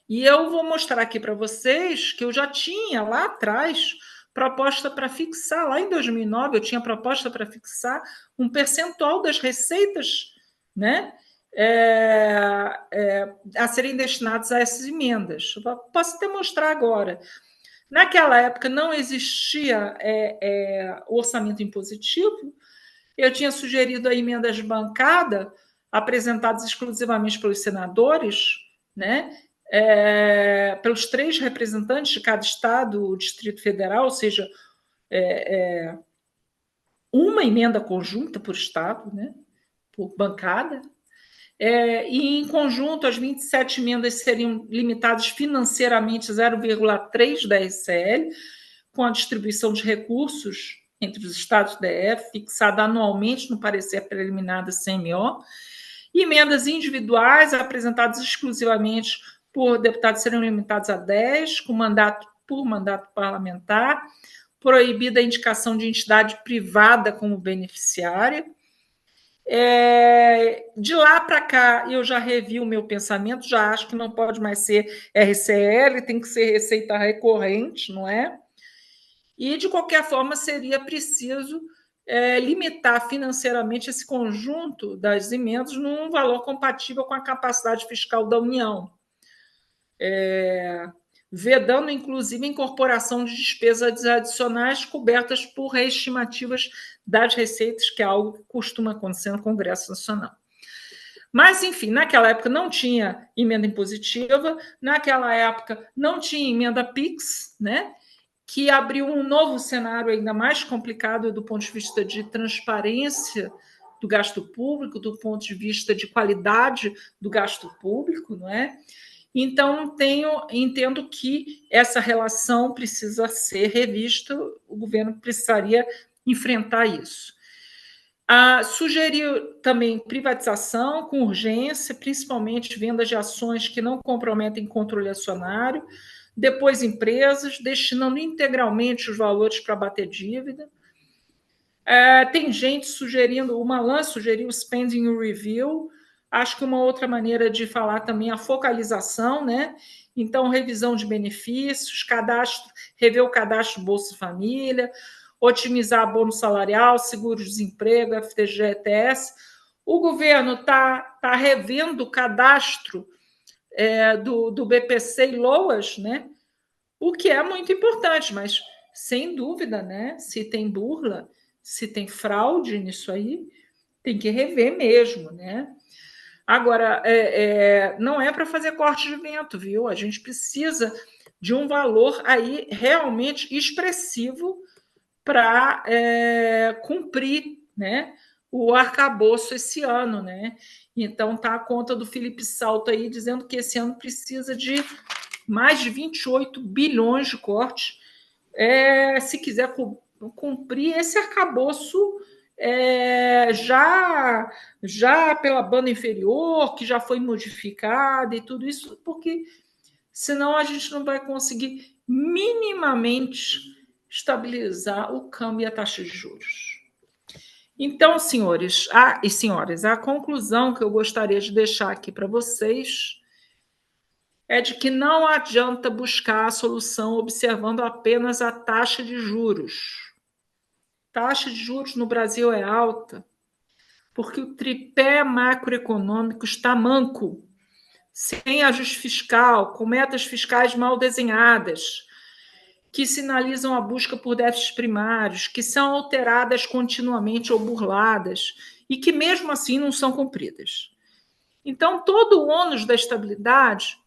E eu vou mostrar aqui para vocês que eu já tinha lá atrás proposta para fixar, lá em 2009 eu tinha proposta para fixar um percentual das receitas, né, a serem destinados a essas emendas. Eu posso até mostrar agora. Naquela época não existia o orçamento impositivo. Eu tinha sugerido a emenda de bancada apresentados exclusivamente pelos senadores, né? Pelos 3 representantes de cada estado, o Distrito Federal, ou seja, uma emenda conjunta por estado, né? Por bancada. E, em conjunto, as 27 emendas seriam limitadas financeiramente a 0,3 da RCL, com a distribuição de recursos entre os estados do DF, fixada anualmente no parecer preliminar da CMO. E emendas individuais apresentadas exclusivamente por deputados seriam limitadas a 10, com mandato parlamentar, proibida a indicação de entidade privada como beneficiária. De lá para cá, eu já revi o meu pensamento, já acho que não pode mais ser RCL, tem que ser receita recorrente, não é? E, de qualquer forma, seria preciso limitar financeiramente esse conjunto das emendas num valor compatível com a capacidade fiscal da União, vedando, inclusive, a incorporação de despesas adicionais cobertas por reestimativas das receitas, que é algo que costuma acontecer no Congresso Nacional. Mas, enfim, naquela época não tinha emenda impositiva, naquela época não tinha emenda PIX, né? Que abriu um novo cenário ainda mais complicado do ponto de vista de transparência do gasto público, do ponto de vista de qualidade do gasto público, não é? Então, entendo que essa relação precisa ser revista, o governo precisaria enfrentar isso. Sugeriu também privatização com urgência, principalmente vendas de ações que não comprometem controle acionário, depois empresas, destinando integralmente os valores para bater dívida. Tem gente sugerindo, o Malan sugeriu o spending review, acho que uma outra maneira de falar também é a focalização, né? Então, revisão de benefícios, rever o cadastro Bolsa Família, otimizar bônus salarial, seguro-desemprego, FGTS. O governo está revendo o cadastro do BPC e LOAS, né? O que é muito importante, mas, sem dúvida, né? Se tem burla, se tem fraude nisso aí, tem que rever mesmo, né? Agora, não é para fazer corte de vento, viu? A gente precisa de um valor aí realmente expressivo para cumprir, né, o arcabouço esse ano, né? Então, tá a conta do Felipe Salto aí dizendo que esse ano precisa de mais de 28 bilhões de cortes, se quiser cumprir esse arcabouço já pela banda inferior, que já foi modificada e tudo isso, porque senão a gente não vai conseguir minimamente estabilizar o câmbio e a taxa de juros. Então, senhores e senhoras, a conclusão que eu gostaria de deixar aqui para vocês é de que não adianta buscar a solução observando apenas a taxa de juros. Taxa de juros no Brasil é alta porque o tripé macroeconômico está manco, sem ajuste fiscal, com metas fiscais mal desenhadas, que sinalizam a busca por déficits primários, que são alteradas continuamente ou burladas, e que, mesmo assim, não são cumpridas. Então, todo o ônus da estabilidade,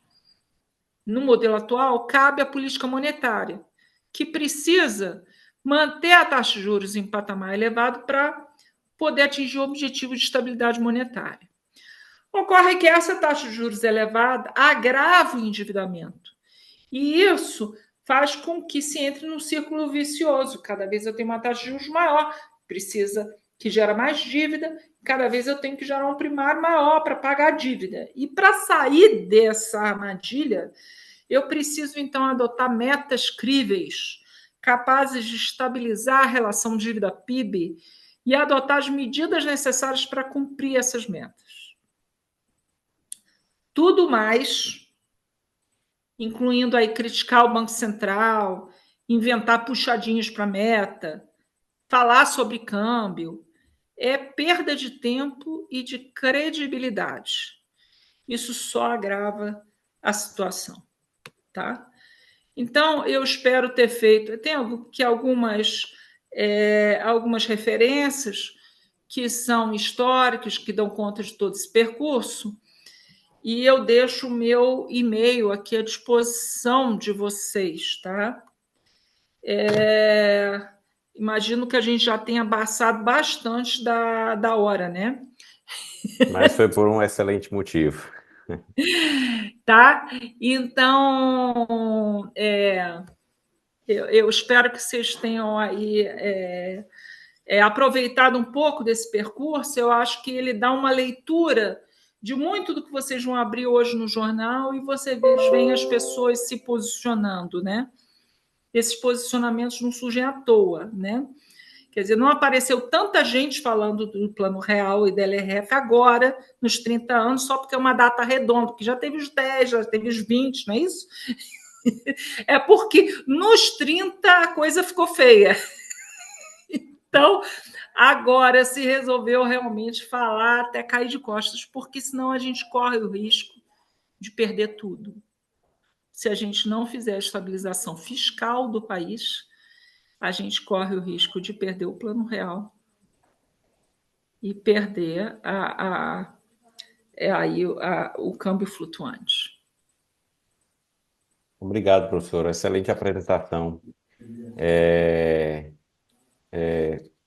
no modelo atual, cabe à política monetária, que precisa manter a taxa de juros em patamar elevado para poder atingir o objetivo de estabilidade monetária. Ocorre que essa taxa de juros elevada agrava o endividamento. E isso faz com que se entre num círculo vicioso. Cada vez eu tenho uma taxa de juros maior, que gera mais dívida, cada vez eu tenho que gerar um primário maior para pagar a dívida. E para sair dessa armadilha, eu preciso, então, adotar metas críveis, capazes de estabilizar a relação dívida-PIB e adotar as medidas necessárias para cumprir essas metas. Tudo mais, incluindo aí criticar o Banco Central, inventar puxadinhos para a meta, falar sobre câmbio, é perda de tempo e de credibilidade. Isso só agrava a situação, tá? Então, eu espero ter feito... Tem algumas referências que são históricos, que dão conta de todo esse percurso, e eu deixo o meu e-mail aqui à disposição de vocês, tá? Imagino que a gente já tenha passado bastante da hora, né? Mas foi por um excelente motivo. Tá? Então, eu espero que vocês tenham aí aproveitado um pouco desse percurso. Eu acho que ele dá uma leitura de muito do que vocês vão abrir hoje no jornal e vocês veem as pessoas se posicionando, né? Esses posicionamentos não surgem à toa, né? Quer dizer, não apareceu tanta gente falando do Plano Real e da LRF agora, nos 30 anos, só porque é uma data redonda, porque já teve os 10, já teve os 20, não é isso? É porque nos 30 a coisa ficou feia. Então, agora se resolveu realmente falar até cair de costas, porque senão a gente corre o risco de perder tudo. Se a gente não fizer a estabilização fiscal do país, a gente corre o risco de perder o Plano Real e perder o câmbio flutuante. Obrigado, professor. Excelente apresentação.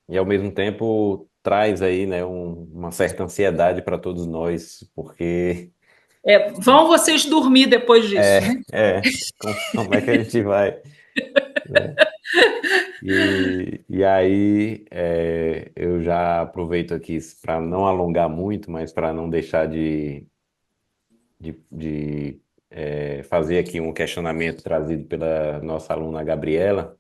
E, ao mesmo tempo, traz aí, né, uma certa ansiedade para todos nós, porque Vão vocês dormir depois disso, né? como é que a gente vai, né? E aí, eu já aproveito aqui para não alongar muito, mas para não deixar de fazer aqui um questionamento trazido pela nossa aluna Gabriela,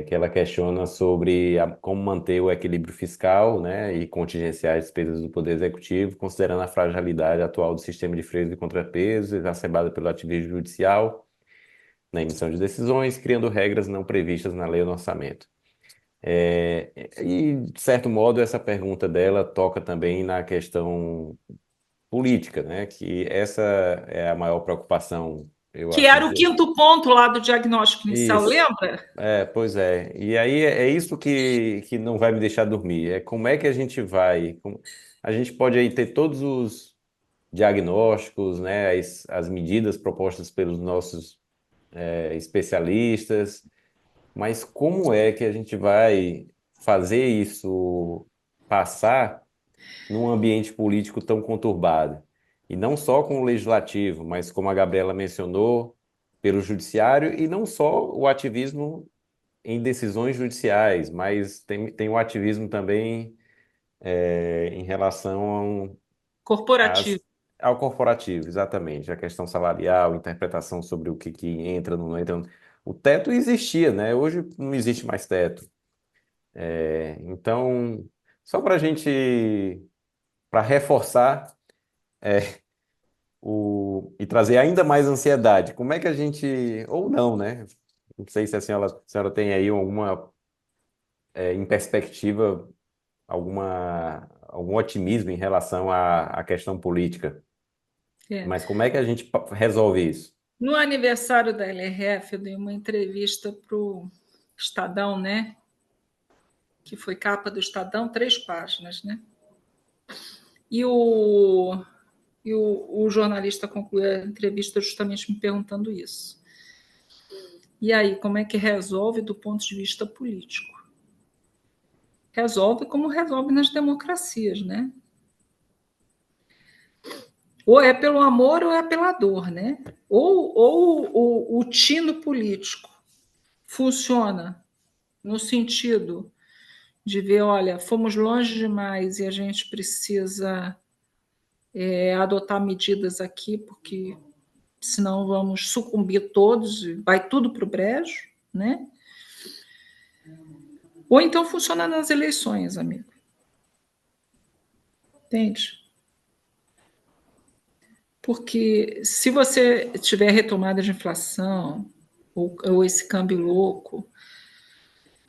que ela questiona sobre como manter o equilíbrio fiscal, né, e contingenciar as despesas do Poder Executivo, considerando a fragilidade atual do sistema de freios e contrapesos, exacerbada pelo ativismo judicial na emissão de decisões, criando regras não previstas na lei ou no orçamento. E, de certo modo, essa pergunta dela toca também na questão política, né, que essa é a maior preocupação, eu Que era o acredito. quinto ponto lá do diagnóstico inicial, Isso. lembra? Pois é. E aí é isso que não vai me deixar dormir. É como é que a gente vai. A gente pode aí ter todos os diagnósticos, né, as medidas propostas pelos nossos especialistas, mas como é que a gente vai fazer isso passar num ambiente político tão conturbado? E não só com o legislativo, mas como a Gabriela mencionou, pelo judiciário, e não só o ativismo em decisões judiciais, mas tem o ativismo também em relação Corporativo. ao corporativo, exatamente, a questão salarial, interpretação sobre o que entra, não entra. O teto existia, né? Hoje não existe mais teto. Então, só para a gente, para reforçar e trazer ainda mais ansiedade, como é que a gente, ou não, né? Não sei se a senhora tem aí alguma, em perspectiva, algum otimismo em relação à questão política. É. Mas como é que a gente resolve isso? No aniversário da LRF, eu dei uma entrevista para o Estadão, né? Que foi capa do Estadão, 3 páginas, né? E o jornalista concluiu a entrevista justamente me perguntando isso. E aí, como é que resolve do ponto de vista político? Resolve como resolve nas democracias, né? Ou é pelo amor ou é pela dor, né? Ou o tino político funciona no sentido de ver, olha, fomos longe demais e a gente precisa adotar medidas aqui, porque senão vamos sucumbir todos e vai tudo para o brejo, né? Ou então funciona nas eleições, amigo. Entende? Porque se você tiver retomada de inflação ou esse câmbio louco,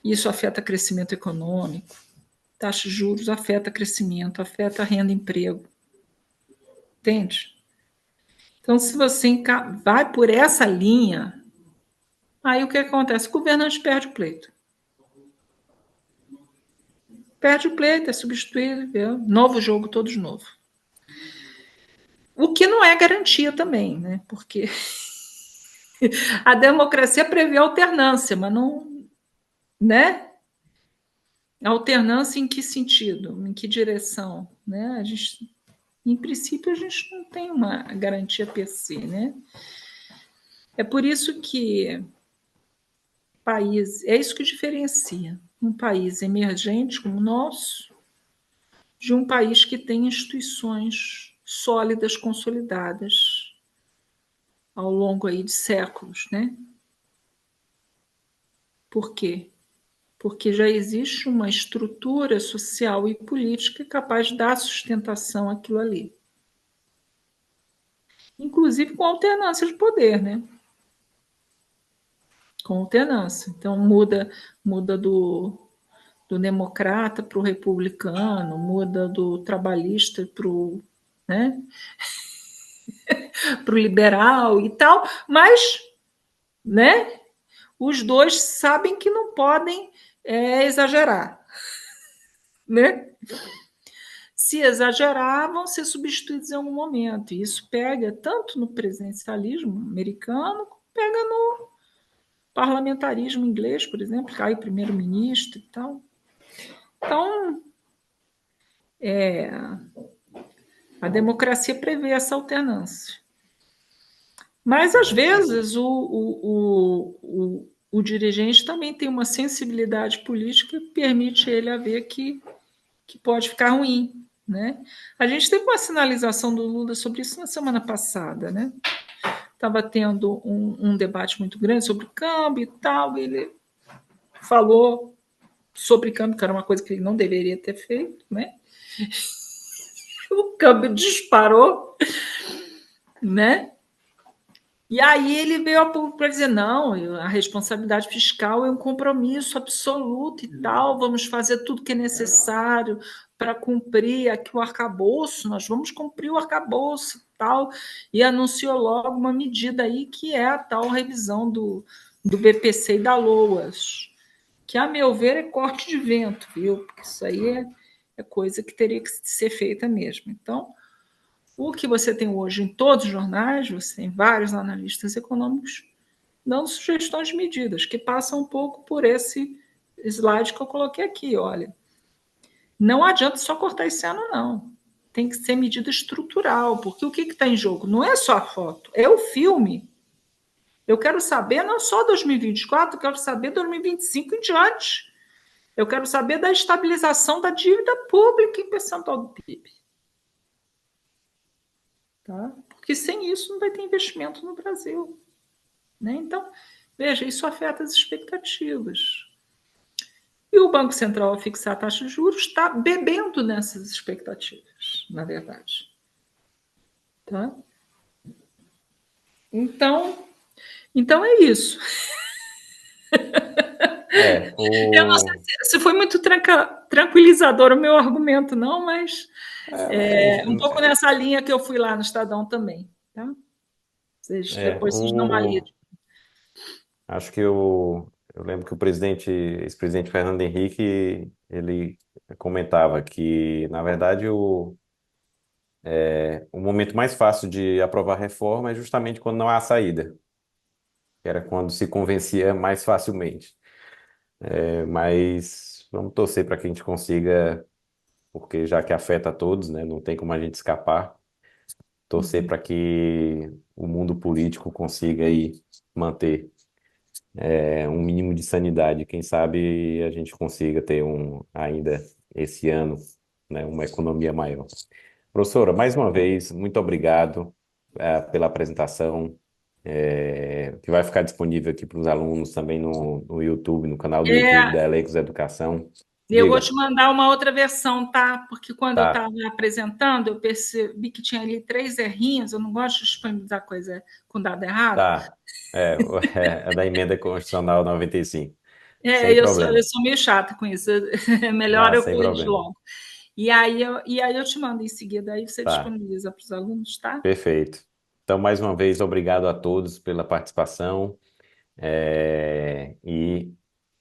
isso afeta crescimento econômico, taxa de juros afeta crescimento, afeta renda e emprego. Entende? Então, se você vai por essa linha, aí o que acontece? O governante perde o pleito. perde o pleito, é substituído, viu? Novo jogo, todo de novo. O que não é garantia também, né? Porque a democracia prevê alternância, mas não, né? Alternância em que sentido? Em que direção? Né? A gente, em princípio, a gente não tem uma garantia per se, né? É por isso que é isso que diferencia um país emergente como o nosso de um país que tem instituições sólidas, consolidadas ao longo aí de séculos, né? Por quê? Porque já existe uma estrutura social e política capaz de dar sustentação àquilo ali. Inclusive com alternância de poder, né? Com alternância. Então muda do democrata para o republicano, muda do trabalhista para o, né, para o liberal e tal, mas, né, os dois sabem que não podem exagerar, né? Se exagerar, vão ser substituídos em algum momento. E isso pega tanto no presidencialismo americano, como pega no parlamentarismo inglês, por exemplo, cai o primeiro-ministro e tal. Então, a democracia prevê essa alternância. Mas, às vezes, o dirigente também tem uma sensibilidade política que permite ele a ver que pode ficar ruim. Né? A gente teve uma sinalização do Lula sobre isso na semana passada. Né? Estava tendo um debate muito grande sobre o câmbio e tal, e ele falou sobre câmbio, que era uma coisa que ele não deveria ter feito. Né? O câmbio disparou, né? E aí ele veio a público para dizer, não, a responsabilidade fiscal é um compromisso absoluto e tal, vamos fazer tudo que é necessário para cumprir aqui o arcabouço, nós vamos cumprir o arcabouço e tal, e anunciou logo uma medida aí que é a tal revisão do BPC e da LOAS, que, a meu ver, é corte de vento, viu? Porque isso aí é coisa que teria que ser feita mesmo. Então, o que você tem hoje em todos os jornais, você tem vários analistas econômicos dando sugestões de medidas, que passam um pouco por esse slide que eu coloquei aqui. Olha, não adianta só cortar esse ano, não. Tem que ser medida estrutural, porque o que está em jogo? Não é só a foto, é o filme. Eu quero saber não só 2024, eu quero saber 2025 em diante. Eu quero saber da estabilização da dívida pública em percentual do PIB. Tá? Porque sem isso não vai ter investimento no Brasil. Né? Então, veja, isso afeta as expectativas. E o Banco Central, ao fixar a taxa de juros, está bebendo nessas expectativas, na verdade. Tá? Então é isso. Eu não sei se foi muito tranquilizador o meu argumento, não, mas um pouco nessa linha que eu fui lá no Estadão também. Tá? Depois vocês dão uma lida. Acho que eu lembro que o ex-presidente Fernando Henrique, ele comentava que, na verdade, o momento mais fácil de aprovar reforma é justamente quando não há saída, que era quando se convencia mais facilmente. Mas vamos torcer para que a gente consiga, porque já que afeta a todos, né, não tem como a gente escapar, torcer para que o mundo político consiga aí manter um mínimo de sanidade. Quem sabe a gente consiga ter ainda esse ano, né, uma economia maior. Professora, mais uma vez, muito obrigado pela apresentação, que vai ficar disponível aqui para os alunos também no YouTube, no canal do YouTube da Eleicos Educação. Eu vou te mandar uma outra versão, tá? Porque quando eu Tá. estava apresentando, eu percebi que tinha ali 3 errinhos. Eu não gosto de disponibilizar coisa com dado errado. Tá. É da emenda constitucional 95. Sem eu problema. sou meio chata com isso. É melhor eu Sem corrigir problema. logo. E aí eu te mando em seguida, aí você Tá. disponibiliza para os alunos, tá? Perfeito. Então, mais uma vez, obrigado a todos pela participação, e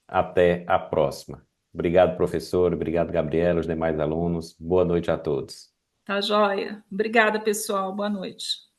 até a próxima. Obrigado, professor. Obrigado, Gabriela, os demais alunos. Boa noite a todos. Tá joia? Obrigada, pessoal. Boa noite.